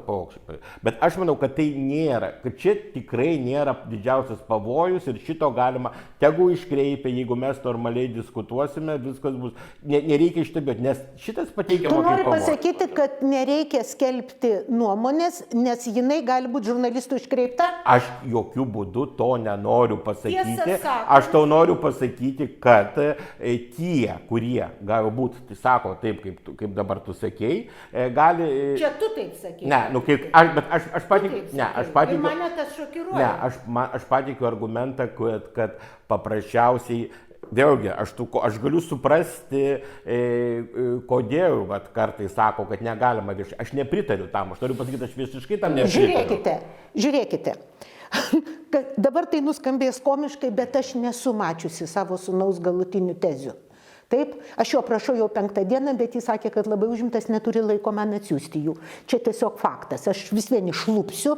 kad tai nėra, kad čia tikrai nėra didžiausias pavojus ir šito galima, tegu iškreipia, jeigu mes normaliai diskutuosime, viskas bus, nereikia ištebėti, nes šitas pateikia Tu mokymą. nori pasakyti, kad nereikia skelbti nuomonės, nes jinai gali būti žurnalistų iškreipta? Aš jokių būdų to nenoriu pasakyti. Tiesą sakant. Aš tau noriu pasakyti, kad tie, kurie galbūt sako taip, kaip dabar tu sakei, gali... Čia tu taip sakai. Ne, nu kaip, bet aš pateikiu... Ne, aš pateikiu... Ir mane tas šokiruoja. Ne, aš pateikiu argumentą, kad paprasčiausiai... Vėlgi, aš galiu suprasti, kodėl kartais sako, kad negalima viešai. Aš nepritariu tam, aš noriu pasakyti, aš visiškai tam nepritariu. Žiūrėkite. Dabar tai nuskambės komiškai, bet aš nesu mačiusi savo sūnaus galutinių tezių. Taip, aš jo prašau jau 5 dieną, bet jis sakė, kad labai užimtas, neturi laiko man atsiųsti jų. Čia tiesiog faktas, aš vis vien išlupsiu.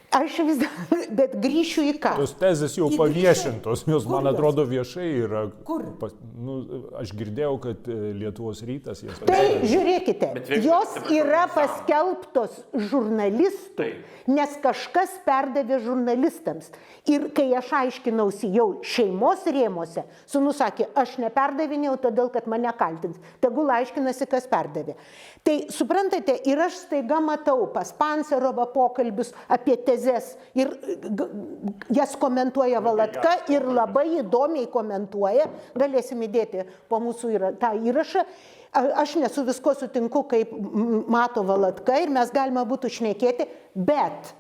Bet grįšiu į ką? Tos tezės jau paviešintos, jos, man atrodo, viešai yra. Kur? Aš girdėjau, kad Lietuvos rytas jas Tai žiūrėkite, jos yra paskelbtos žurnalistų, nes kažkas perdavė žurnalistams. Ir kai aš aiškinausi jau šeimos rėmose, sūnus sakė, aš neperdavinėjau, todėl kad mane kaltins. Tegul aiškinasi, kas perdavė. Tai suprantate, ir aš staiga matau pas Pancerovą pokalbius apie tezes ir jas komentuoja Valatka ir labai įdomiai komentuoja, galėsim įdėti po mūsų tą įrašą. Aš nesu visko sutinku, kaip mato Valatka ir mes galime būtų šnekėti, bet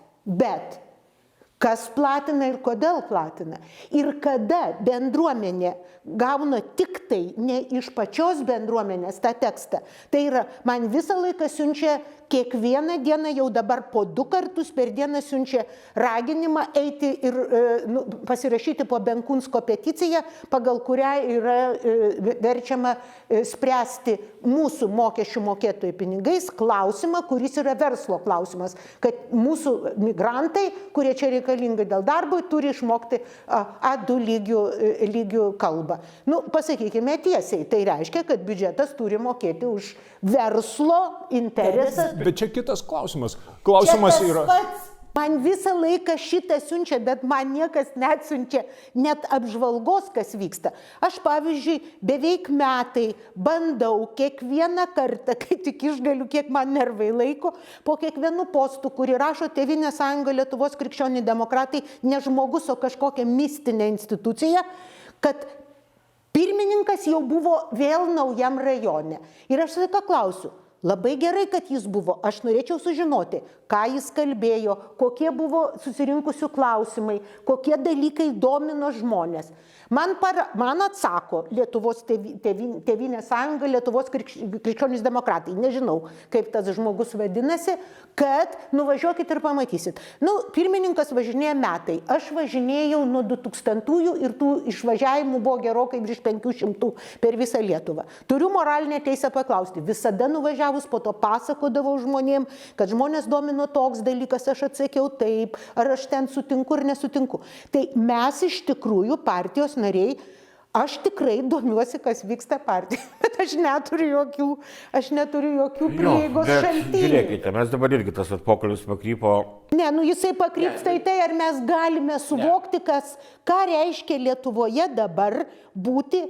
kas platina ir kodėl platina. Ir kada bendruomenė gauna tik tai ne iš pačios bendruomenės tą tekstą, tai yra, man visą laiką siunčia kiekvieną dieną, jau dabar po 2 kartus per dieną siunčia raginimą eiti ir pasirašyti po Benkunsko peticiją, pagal kurią yra verčiama spręsti mūsų mokesčių mokėtojų pinigais klausimą, kuris yra verslo klausimas, kad mūsų migrantai, kurie čia reikalingi dėl darbo, turi išmokti A2 lygių kalbą. Pasakykime tiesiai, tai reiškia, kad biudžetas turi mokėti už verslo interesą. Bet čia kitas klausimas. Klausimas yra... Man visą laiką šitą siunčia, bet man niekas neatsiunčia net apžvalgos, kas vyksta. Aš, pavyzdžiui, beveik metai bandau kiekvieną kartą, kai tik išgaliu, kiek man nervai laiko, po kiekvienų postų, kurį rašo Tėvynės sąjunga, Lietuvos krikščioniai demokratai, ne žmogus, o kažkokia mistinė institucija, kad pirmininkas jau buvo vėl naujam rajone. Ir aš visą klausiu. Labai gerai, kad jis buvo. Aš norėčiau sužinoti, ką jis kalbėjo, kokie buvo susirinkusių klausimai, kokie dalykai domino žmonės. Man atsako Lietuvos Tėvynės sąjunga, Lietuvos krikščionys demokratai. Nežinau, kaip tas žmogus vadinasi, kad nuvažiuokit ir pamatysit. Pirmininkas važinėja metai. Aš važinėjau nuo 2000-ųjų ir tų išvažiavimų buvo gerokai virš 500 per visą Lietuvą. Turiu moralinę teisę paklausti. Visada nuvažiavus po to pasakodavau žmonėm, kad žmonės domino toks dalykas, aš atsakiau taip, ar aš ten sutinku ar nesutinku. Tai mes iš tikrųjų partijos nariai, aš tikrai domiuosi, kas vyksta partijoje, bet aš neturiu jokių prieigos šaltinių. Žiūrėkite, mes dabar irgi tas pokalbis pakrypo. Ne, jisai pakrypsta į tai, ar mes galime suvokti, ką reiškia Lietuvoje dabar būti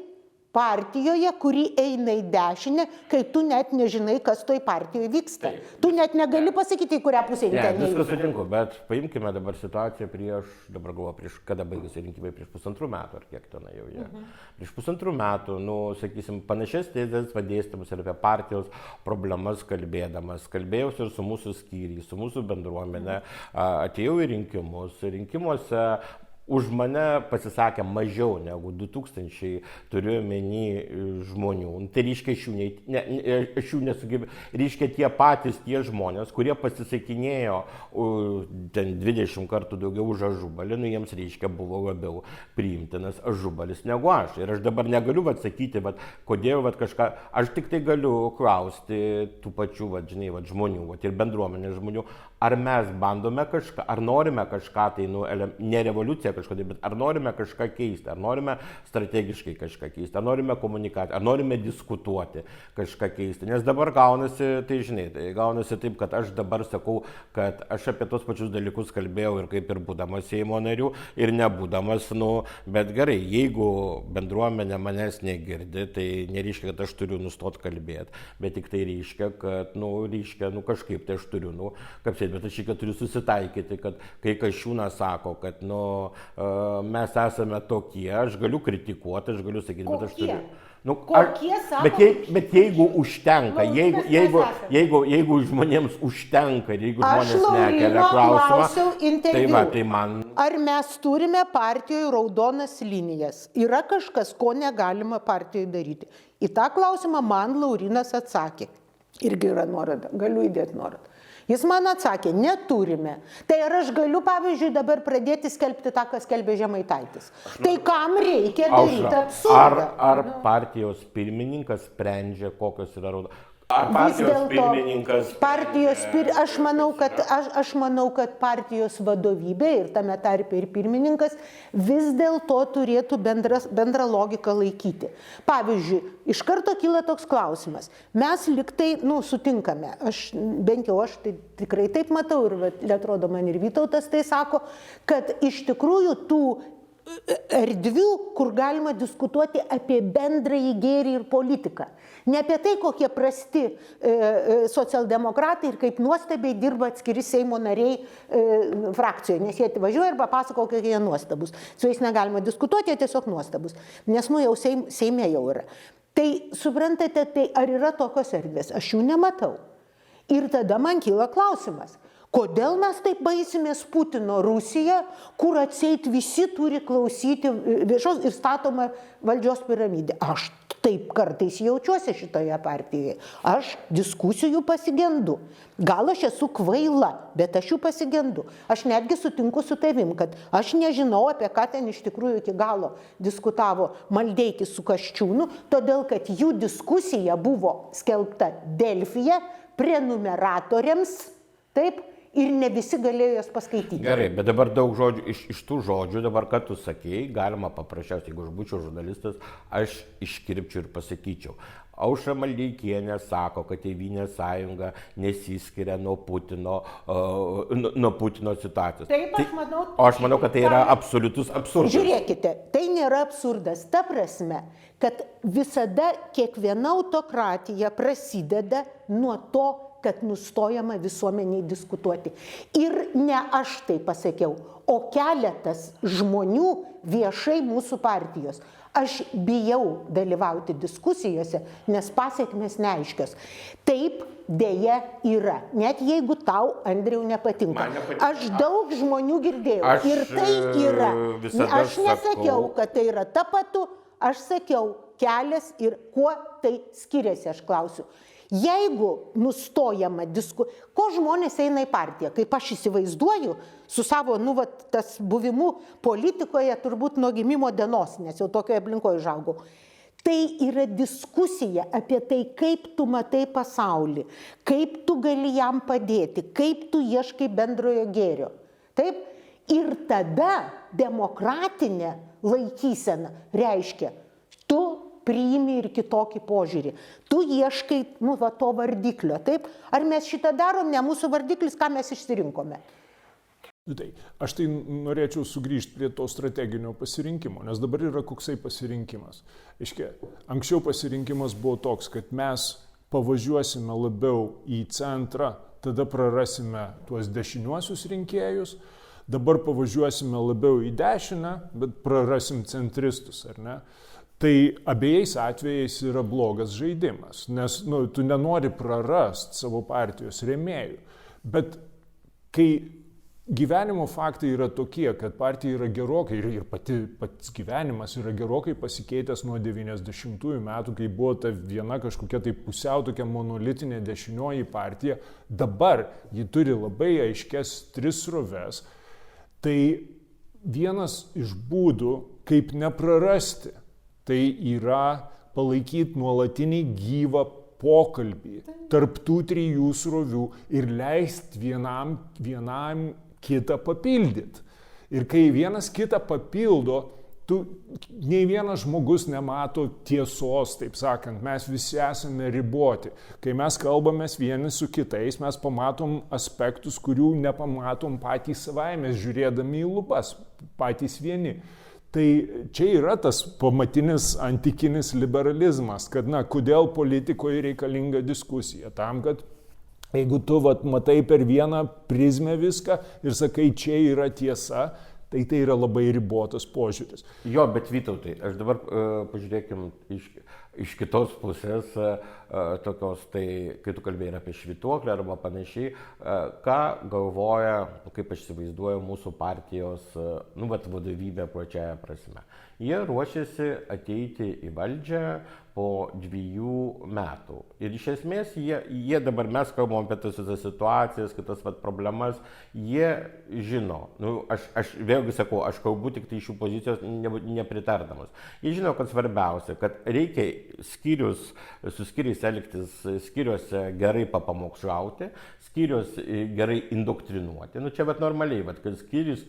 partijoje, kuri eina į dešinę, kai tu net nežinai, kas toj partijoje vyksta. Tu net negali pasakyti, į kurią pusę eina. Ne, viskas sutinku, bet paimkime dabar situaciją kada baigėsi rinkimai, prieš 1,5 metų, ar kiek tenai jau jie. Prieš 1,5 metų, sakysim, panašias tezes vadėstymus ir apie partijos problemas kalbėdamas. Kalbėjausi ir su mūsų skyriais, su mūsų bendruomenė, atėjau į rinkimuose Už mane pasisakė mažiau negu 2000, turiu omeny, žmonių. Tai reiškia, aš jų nesugebėjau. Reiškia, tie patys tie žmonės, kurie pasisakinėjo ten 20 kartų daugiau už Ažubalį, nu jiems reiškia buvo labiau priimtinas Ažubalis negu aš. Ir aš dabar negaliu atsakyti, kodėl kažką, aš tik tai galiu klausti tų pačių, žmonių, ir bendruomenės žmonių, ar mes bandome kažką, ar norime kažką, tai ne revoliucija kažkodėl, bet ar norime kažką keisti, ar norime strategiškai kažką keisti, ar norime komunikuoti, ar norime diskutuoti kažką keisti. Nes dabar gaunasi, tai gaunasi taip, kad aš dabar sakau, kad aš apie tos pačius dalykus kalbėjau ir kaip ir būdamas Seimo nariu, ir nebūdamas, bet gerai, jeigu bendruomenė manęs negirdi, tai nereiškia, kad aš turiu nustoti kalbėti, bet tik tai reiškia, kad, kažkaip tai aš turiu, bet aš tik turiu susitaikyti, kad kai Kasčiūnas sako, kad mes esame tokie, aš galiu kritikuoti, aš galiu sakyti, bet aš turiu. Bet jeigu užtenka, jeigu žmonėms užtenka ir jeigu žmonės nekelia klausimą, tai man... Ar mes turime partijoje raudonas linijas? Yra kažkas, ko negalima partijoje daryti? Į tą klausimą man Laurynas atsakė. Irgi yra nuoroda, galiu įdėti nuorodą. Jis man atsakė, neturime. Tai ar aš galiu, pavyzdžiui, dabar pradėti skelbti tą, kas skelbė Žemaitaitis? Tai kam reikia daryti absurdą? Ar partijos pirmininkas sprendžia, kokios yra raudonos? Ar partijos pirmininkas... Aš manau, kad partijos vadovybė ir tame tarpe ir pirmininkas vis dėlto turėtų bendrą logiką laikyti. Pavyzdžiui, iš karto kyla toks klausimas. Mes liktai, sutinkame, bent jau aš tai tikrai taip matau ir atrodo man ir Vytautas tai sako, kad iš tikrųjų tų erdvių, kur galima diskutuoti apie bendrąjį gėrį ir politiką. Ne apie tai, kokie prasti socialdemokratai ir kaip nuostabiai dirba atskiri Seimo nariai frakcijoje, nes jie važiuoja ir papasako, kokie jie nuostabus. Su jais negalima diskutuoti, jie tiesiog nuostabus, nes jau Seime jau yra. Tai suprantate, tai ar yra tokios erdvės? Aš jų nematau. Ir tada man kyla klausimas. Kodėl mes taip baisimės Putino Rusiją, kur atseit visi turi klausyti viešos ir statoma valdžios piramidė? Aš taip kartais jaučiuosi šitoje partijoje. Aš diskusijų pasigendu. Gal aš esu kvaila, bet aš jų pasigendu. Aš netgi sutinku su tavim, kad aš nežinau, apie ką ten iš tikrųjų iki galo diskutavo Maldeikis su Kasčiūnu, todėl kad jų diskusija buvo skelbta Delfyje prenumeratoriams, taip, ir ne visi galėjo jas paskaityti. Gerai, bet dabar daug žodžių, iš tų žodžių, dabar ką tu sakėjai, galima paprasčiausiai, jeigu aš būčiau žurnalistas, aš iškirpčiau ir pasakyčiau. Aušra Maldeikienė sako, kad Tėvynės sąjunga nesiskiria nuo Putino situacijos. Taip, aš manau, kad tai yra absoliutus absurdas. Žiūrėkite, tai nėra absurdas. Ta prasme, kad visada kiekviena autokratija prasideda nuo to, kad nustojama visuomeniai diskutuoti. Ir ne aš tai pasakiau, o keletas žmonių viešai mūsų partijos. Aš bijau dalyvauti diskusijose, nes pasekmės neaiškios. Taip dėja yra, net jeigu tau, Andriau, nepatinka. Aš daug žmonių girdėjau ir tai yra. Aš nesakiau, kad tai yra tapatu, aš sakiau kelias ir kuo tai skiriasi, aš klausiu. Jeigu nustojama ko žmonės eina į partiją, kaip aš įsivaizduoju, su savo, tas buvimu politikoje turbūt nuo gimimo dienos, nes jau tokioje aplinkoje užaugau. Tai yra diskusija apie tai, kaip tu matai pasaulį, kaip tu gali jam padėti, kaip tu ieškai bendrojo gėrio. Taip? Ir tada demokratinė laikysena reiškia, tu priimi ir kitokį požiūrį. Tu ieškai, to vardiklio, taip? Ar mes šitą darom, ne mūsų vardiklis, ką mes išsirinkome? Tai, aš tai norėčiau sugrįžti prie to strateginio pasirinkimo, nes dabar yra koksai pasirinkimas. Anksčiau pasirinkimas buvo toks, kad mes pavažiuosime labiau į centrą, tada prarasime tuos dešiniuosius rinkėjus, dabar pavažiuosime labiau į dešinę, bet prarasim centristus, ar ne? Tai abiejais atvejais yra blogas žaidimas, nes tu nenori prarasti savo partijos rėmėjų. Bet kai gyvenimo faktai yra tokie, kad partija yra gerokai ir pats gyvenimas yra gerokai pasikeitęs nuo 90-ųjų metų, kai buvo ta viena kažkokia tai pusiau tokia monolitinė dešinioji partija. Dabar ji turi labai aiškias 3 sroves. Tai vienas iš būdų, kaip neprarasti, tai yra palaikyti nuolatinį gyvą pokalbį tarp tų 3 srovių ir leisti vienam kitą papildyti. Ir kai vienas kitą papildo, nei vienas žmogus nemato tiesos, taip sakant, mes visi esame riboti. Kai mes kalbamės vieni su kitais, mes pamatom aspektus, kurių nepamatom patys savaime, žiūrėdami į lubas, patys vieni. Tai čia yra tas pamatinis antikinis liberalizmas, kad, kodėl politikoje reikalinga diskusija. Tam, kad jeigu tu matai per vieną prizmę viską ir sakai, čia yra tiesa, tai yra labai ribotas požiūris. Jo, bet Vytautai, aš dabar pažiūrėkim iš kitos pusės, tokios, tai kai tu kalbėjai apie švytuoklę arba panašiai, ką galvoja, kaip aš įsivaizduoju, mūsų partijos vadovybė plačiaja prasme. Jie ruošiasi ateiti į valdžią po 2 metų. Ir iš esmės jie dabar, mes kalbam apie tas visas situacijas, kitas problemas, jie žino, aš vėlgi sakau, aš kalbu tik tai iš jų pozicijos nepritardamas. Jie žino, kad svarbiausia, kad reikia su skyriais elgtis, skyriuose gerai papamokslauti, skyrius gerai indoktrinuoti. Čia normaliai, kad skyrius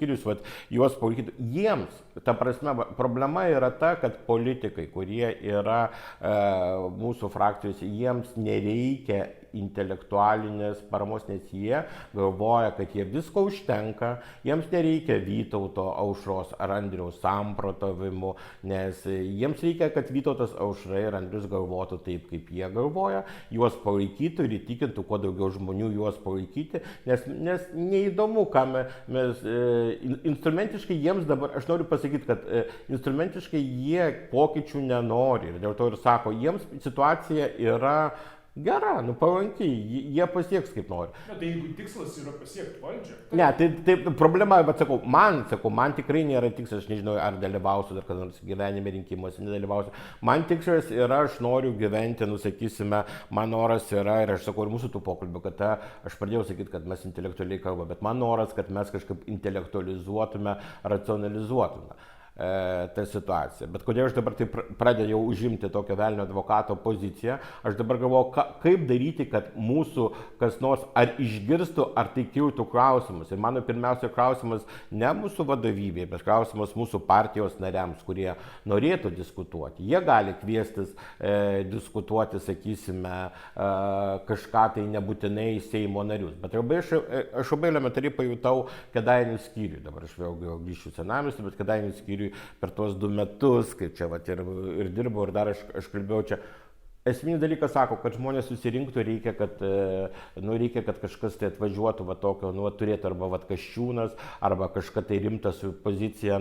juos palaikyti. Jiems, ta prasme, problema yra ta, kad politikai, kurie yra mūsų frakcijos, jiems nereikia intelektualinės paramos, nes jie galvoja, kad jie visko užtenka, jiems nereikia Vytauto, Aušros ar Andriaus samprotavimų, nes jiems reikia, kad Vytautas, Aušra ir Andrius galvotų taip, kaip jie galvoja, juos palaikytų ir įtikintų kuo daugiau žmonių juos palaikyti, nes neįdomu, ką mes instrumentiškai jiems dabar, aš noriu pasakyti, kad instrumentiškai jie pokyčių nenori ir dėl to ir sako, jiems situacija yra gera, palankiai, jie pasieks kaip nori. Tai jeigu tikslas yra pasiekti valdžią? Ne, tai problema, bet sakau, man tikrai nėra tikslas, aš nežinau, ar dalyvausiu dar kada nors gyvenime rinkimuose, nedalyvausiu. Man tikslas yra, aš noriu gyventi, sakysime, man noras yra, ir aš sakau ir mūsų tų pokalbių, kad aš pradėjau sakyti, kad mes intelektualiai kalbame, bet man noras, kad mes kažkaip intelektualizuotume, racionalizuotume tą situaciją. Bet kodėl aš dabar taip pradėjau užimti tokią velnio advokato poziciją, aš dabar galvoju, kaip daryti, kad mūsų kas nors ar išgirstų, ar tai kiltų klausimus. Ir mano pirmiausia klausimas ne mūsų vadovybė, bet klausimas mūsų partijos nariams, kurie norėtų diskutuoti. Jie gali kviestis diskutuoti, sakysime, kažką tai nebūtinai Seimo narius. Bet aš labai elementariai pajutau Kėdainių skyrių. Dabar aš vėl grįšiu senamiestį, bet Kėdainių skyrių per tuos 2 metus, kaip čia ir dirbau, ir dar aš kalbėjau čia. Esminis dalykas sako, kad žmonės susirinktų, reikia, kad kažkas tai atvažiuotų, tokio, turėtų arba Kasčiūnas, arba kažką tai rimtas pozicija.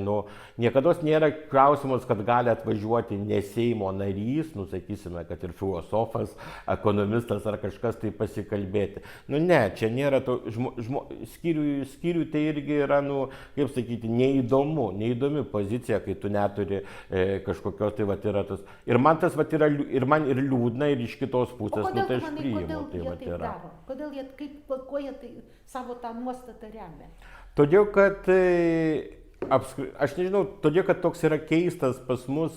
Niekada nėra klausimas, kad gali atvažiuoti ne Seimo narys, sakysime, kad ir filosofas, ekonomistas ar kažkas tai pasikalbėti. Ne, čia nėra to, skyriui tai irgi yra, kaip sakyti, neįdomi pozicija, kai tu neturi kažkokios tai yra tos. Ir man tas yra, ir man ir liūdna, ir iš kitos pusės, tai aš priimu. Kodėl jie taip daro? Kodėl jie, kuo jie tai savo tą nuostatą remia? Todėl, kad aš nežinau, todėl, kad toks yra keistas pas mus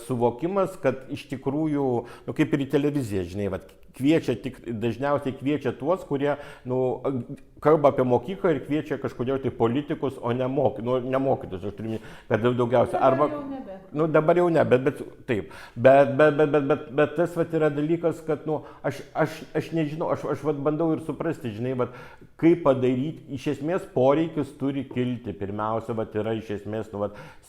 suvokimas, kad iš tikrųjų, kaip ir į televiziją, žinai, dažniausiai kviečia tuos, kurie kalba apie mokyklą ir kviečia kažkodėl tai politikus, o ne mokytus. Aš turiu, kad daugiausia. Dabar jau ne, bet taip. Bet tas yra dalykas, kad aš nežinau, aš bandau ir suprasti, žinai, kaip padaryti, iš esmės poreikis turi kilti. Pirmiausia, yra iš esmės,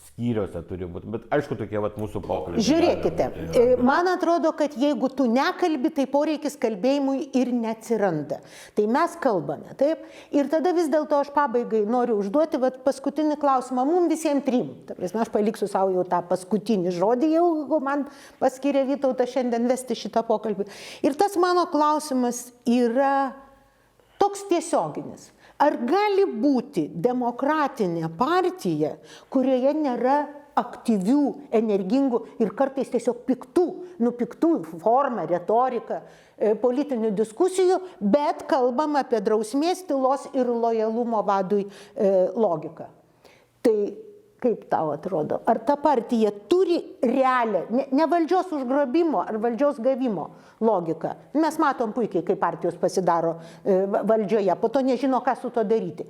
skyriuose turi būti. Bet aišku, tokie mūsų pokalbiai. Žiūrėkite, man atrodo, kad jeigu tu nekalbi, tai poreikis kalbėjimui ir neatsiranda. Tai mes kalbame, taip? Ir tada vis dėlto aš pabaigai noriu užduoti paskutinį klausimą mums visiems 3. Aš paliksiu savo jau tą paskutinį žodį, jau man paskyrė Vytautas šiandien vesti šitą pokalbį. Ir tas mano klausimas yra toks tiesioginis. Ar gali būti demokratinė partija, kurioje nėra aktyvių, energingų ir kartais tiesiog piktų formą, retoriką, politinių diskusijų, bet kalbam apie drausmės, tylos ir lojalumo vadui logiką. Tai kaip tau atrodo, ar ta partija turi realią, ne valdžios užgrobimo ar valdžios gavimo logiką? Mes matom puikiai, kaip partijos pasidaro valdžioje, po to nežino, ką su to daryti.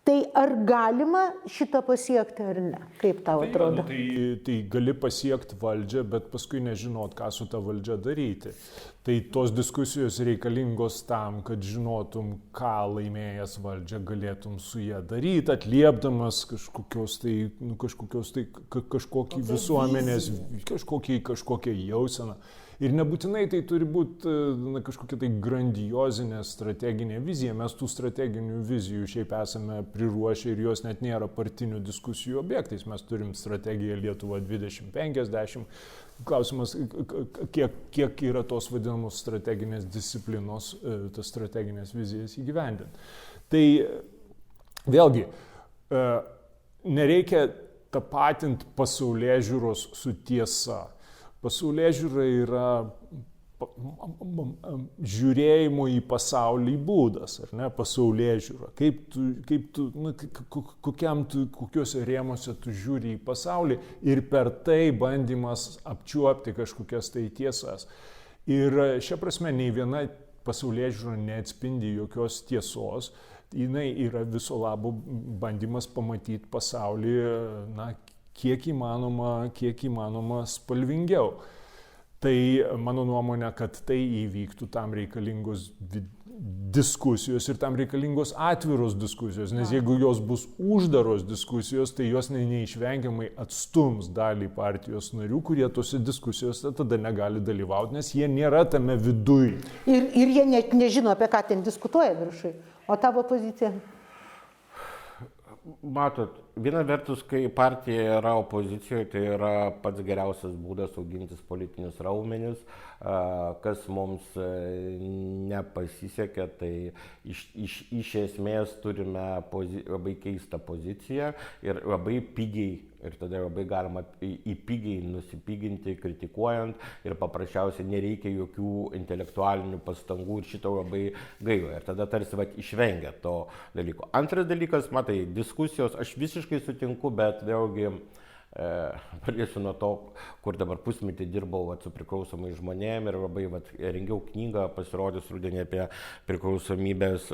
Tai ar galima šitą pasiekti ar ne? Kaip tau atrodo? Tai gali pasiekti valdžią, bet paskui nežinot, ką su ta valdžia daryti. Tai tos diskusijos reikalingos tam, kad žinotum, ką laimėjęs valdžią galėtum su ją daryti, atliepdamas kažkokį visuomenės, kažkokią jauseną. Ir nebūtinai tai turi būti kažkokia tai grandiozinė strateginė vizija. Mes tų strateginių vizijų šiaip esame priruošę ir jos net nėra partinių diskusijų objektais. Mes turim strategiją Lietuva 2050. Klausimas, kiek yra tos vadinamos strateginės disciplinos, tas strateginės vizijas įgyvendinti. Tai vėlgi, nereikia tapatinti pasaulėžiūros su tiesa. Pasaulėžiūra yra žiūrėjimo į pasaulį būdas, ar ne, pasaulėžiūra. Kokiuose rėmuose tu žiūri į pasaulį ir per tai bandymas apčiuopti kažkokias tai tiesas. Ir šia prasme nei viena pasaulėžiūra neatspindi jokios tiesos. Jinai yra viso labo bandymas pamatyti pasaulį, kiek įmanoma spalvingiau. Tai mano nuomonė, kad tai įvyktų, tam reikalingos diskusijos ir tam reikalingos atviros diskusijos, nes jeigu jos bus uždaros diskusijos, tai jos neišvengiamai atstums dalį partijos narių, kurie tose diskusijose tada negali dalyvauti, nes jie nėra tame viduj. Ir jie net nežino, apie ką ten diskutuoja viršui. O tavo pozicija? Matot, viena vertus, kai partija yra opozicijoje, tai yra pats geriausias būdas augintis politinius raumenis. Kas mums nepasisekė, tai iš esmės turime labai keistą poziciją ir labai pigiai, ir tada labai galima pigiai nusipiginti, kritikuojant, ir paprasčiausiai nereikia jokių intelektualinių pastangų ir šito labai gaila. Ir tada tarsi išvengia to dalyko. Antras dalykas, matai, diskusijos, aš visiškai sutinku, bet vėlgi pradėsiu nuo to, kur dabar pusmetį dirbau su priklausomais žmonėm ir labai rengiau knygą, pasirodys rudenį apie priklausomybės.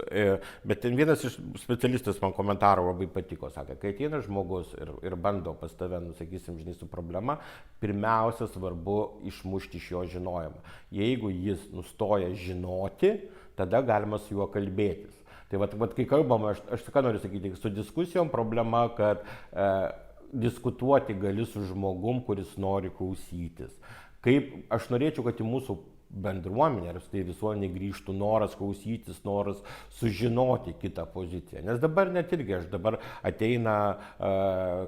Bet ten vienas iš specialistas man komentarų labai patiko, sakė, kai ateina žmogus ir bando pas tave, sakysim, žinai, su problema, pirmiausia svarbu išmušti iš jo žinojimą. Jeigu jis nustoja žinoti, tada galima su juo kalbėtis. Tai kai kalbama, aš ką noriu sakyti, su diskusijom problema, kad diskutuoti gali su žmogum, kuris nori klausytis. Kaip aš norėčiau, kad į mūsų bendruomenė, ar tai visuomenė grįžtų noras klausytis, noras sužinoti kitą poziciją. Nes dabar net irgi, dabar ateina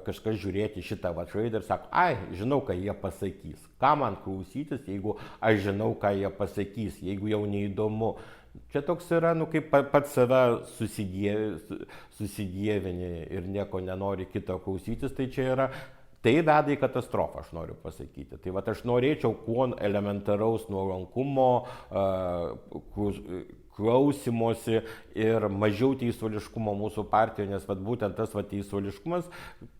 kažkas žiūrėti šitą raidą ir sako, žinau, ką jie pasakys. Ką man klausytis, jeigu aš žinau, ką jie pasakys, jeigu jau neįdomu. Čia toks yra, kaip pats save susidievini ir nieko nenori kito klausytis, tai čia yra, tai veda į katastrofą, aš noriu pasakyti. Tai aš norėčiau kuo elementaraus nuolankumo, klausimosi ir mažiau teisuoliškumo mūsų partijoje, nes būtent tas teisuoliškumas,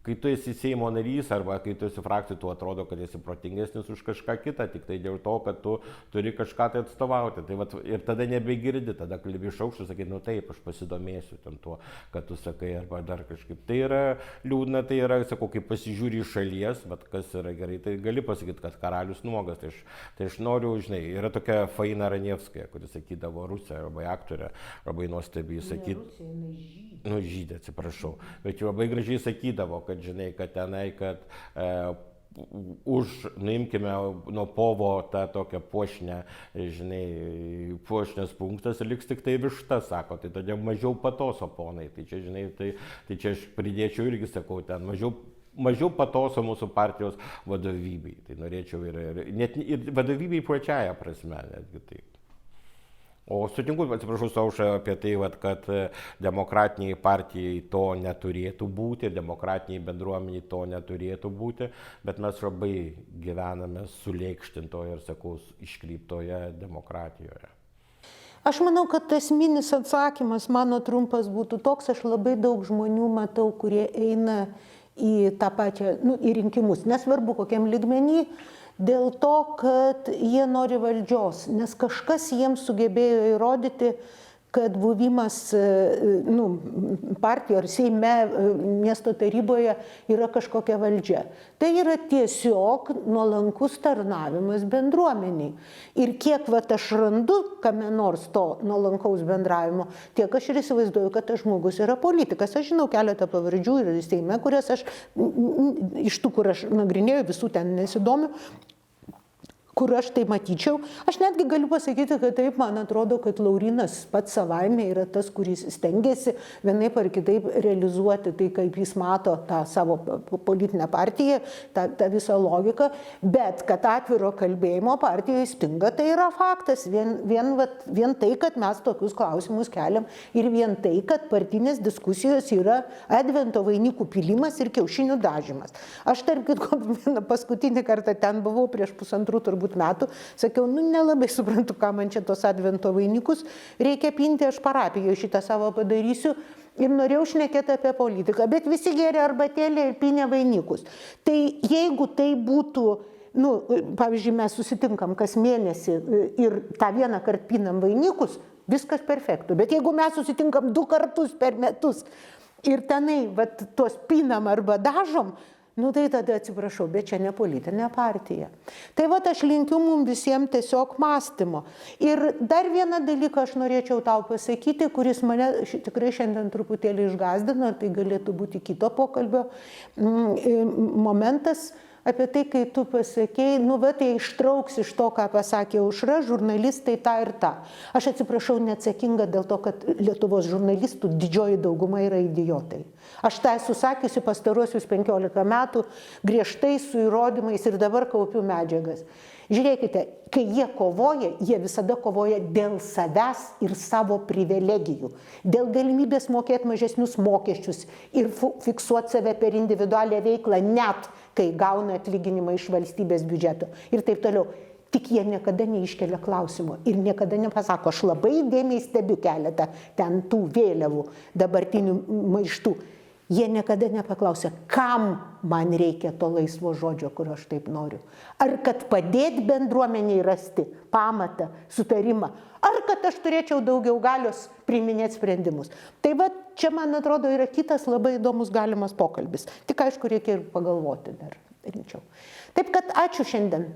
kai tu esi Seimo narys arba kai tu esi frakcijų, tu atrodo, kad esi protingesnis už kažką kitą, tik tai dėl to, kad tu turi kažką tai atstovauti. Tai ir tada nebegirdi, tada kalbi iš aukštų, sakai, taip, aš pasidomėsiu ten tuo, kad tu sakai, arba dar kažkaip. Tai yra liūdna, tai yra, sakau, kai pasižiūri iš šalies, bet kas yra gerai, tai gali pasakyti, kad karalius nuogas. Tai aš noriu, žinai, yra tokia Faina Ranievskaja, kuris sakydavo, Rusija, labai aktorė, labai nuostabiai sakydavo. Žydė, atsiprašau. Bet jau labai gražiai sakydavo, kad, žinai, kad tenai, kad nuimkime nuo povo tą tokią puošnę, žinai, puošnės punktas ir liks tik tai višta, sako, tai todėl mažiau patoso, ponai. Tai čia, žinai, tai čia aš pridėčiau irgi, sakau, ten mažiau patoso mūsų partijos vadovybei. Tai norėčiau ir vadovybei plačiaja prasme, netgi taip. O sutinku, atsiprašau, Aušra, apie tai, kad demokratiniai partijai to neturėtų būti, demokratiniai bendruomeniai to neturėtų būti, bet mes labai gyvename sulėkštintoje ir, sakau, iškreiptoje demokratijoje. Aš manau, kad esminis atsakymas mano trumpas būtų toks, aš labai daug žmonių matau, kurie eina į tą pačią, į rinkimus, nesvarbu kokiam lygmenį, dėl to, kad jie nori valdžios, nes kažkas jiems sugebėjo įrodyti, kad buvimas partijoje ar Seime, miesto taryboje yra kažkokia valdžia. Tai yra tiesiog nuolankus tarnavimas bendruomeniai. Ir kiek aš randu kame nors to nuolankaus bendravimo, tiek aš ir įsivaizduoju, kad tas žmogus yra politikas. Aš žinau keletą pavardžių ir Seime, kurias aš, iš tų, kur aš nagrinėjau, visų ten nesidomiu, kur aš tai matyčiau. Aš netgi galiu pasakyti, kad taip, man atrodo, kad Laurynas pats savaime yra tas, kuris stengiasi vienaip ar kitaip realizuoti tai, kaip jis mato tą savo politinę partiją, tą visą logiką, bet kad atviro kalbėjimo partijoje stinga, tai yra faktas. Vien tai, kad mes tokius klausimus keliam ir vien tai, kad partinės diskusijos yra advento vainikų pilimas ir kiaušinių dažymas. Aš tarp kitko paskutinį kartą ten buvau prieš 2 turbūt metų, sakiau, nelabai suprantu, ką man čia tos advento vainikus reikia pinti, aš parapijoje šitą savo padarysiu ir norėjau šnekėti apie politiką, bet visi gėrė arbatėlę ir pinė vainikus. Tai jeigu tai būtų, pavyzdžiui, mes susitinkam kas mėnesį ir tą vieną kartą pinam vainikus, viskas perfektų, bet jeigu mes susitinkam 2 kartus per metus ir tenai tuos pinam arba dažom, tai tada atsiprašau, bet čia ne politinė partija. Tai aš linkiu mums visiems tiesiog mąstymo. Ir dar vieną dalyką aš norėčiau tau pasakyti, kuris mane tikrai šiandien truputėlį išgąsdino, tai galėtų būti kito pokalbio momentas, apie tai, kai tu pasakei, tai ištrauks iš to, ką pasakė Aušra, žurnalistai tą ir tą. Aš atsiprašau, neatsakinga dėl to, kad Lietuvos žurnalistų didžioji dauguma yra idiotai. Aš tą esu sakiusi pastaruosius 15 metų, griežtai su įrodymais ir dabar kaupiu medžiagas. Žiūrėkite, kai jie kovoja, jie visada kovoja dėl savęs ir savo privilegijų, dėl galimybės mokėti mažesnius mokesčius ir fiksuoti save per individualią veiklą, net kai gauna atlyginimą iš valstybės biudžeto ir taip toliau. Tik jie niekada neiškelia klausimo ir niekada nepasako, aš labai įdėmiai stebiu keletą ten tų vėliavų dabartinių maištų. Jie niekada nepaklausia, kam man reikia to laisvo žodžio, kur aš taip noriu. Ar kad padėti bendruomeniai rasti pamatą, sutarimą, ar kad aš turėčiau daugiau galios priiminėti sprendimus. Tai čia, man atrodo, yra kitas labai įdomus galimas pokalbis. Tik aišku, reikia ir pagalvoti dar rimčiau. Taip kad ačiū šiandien.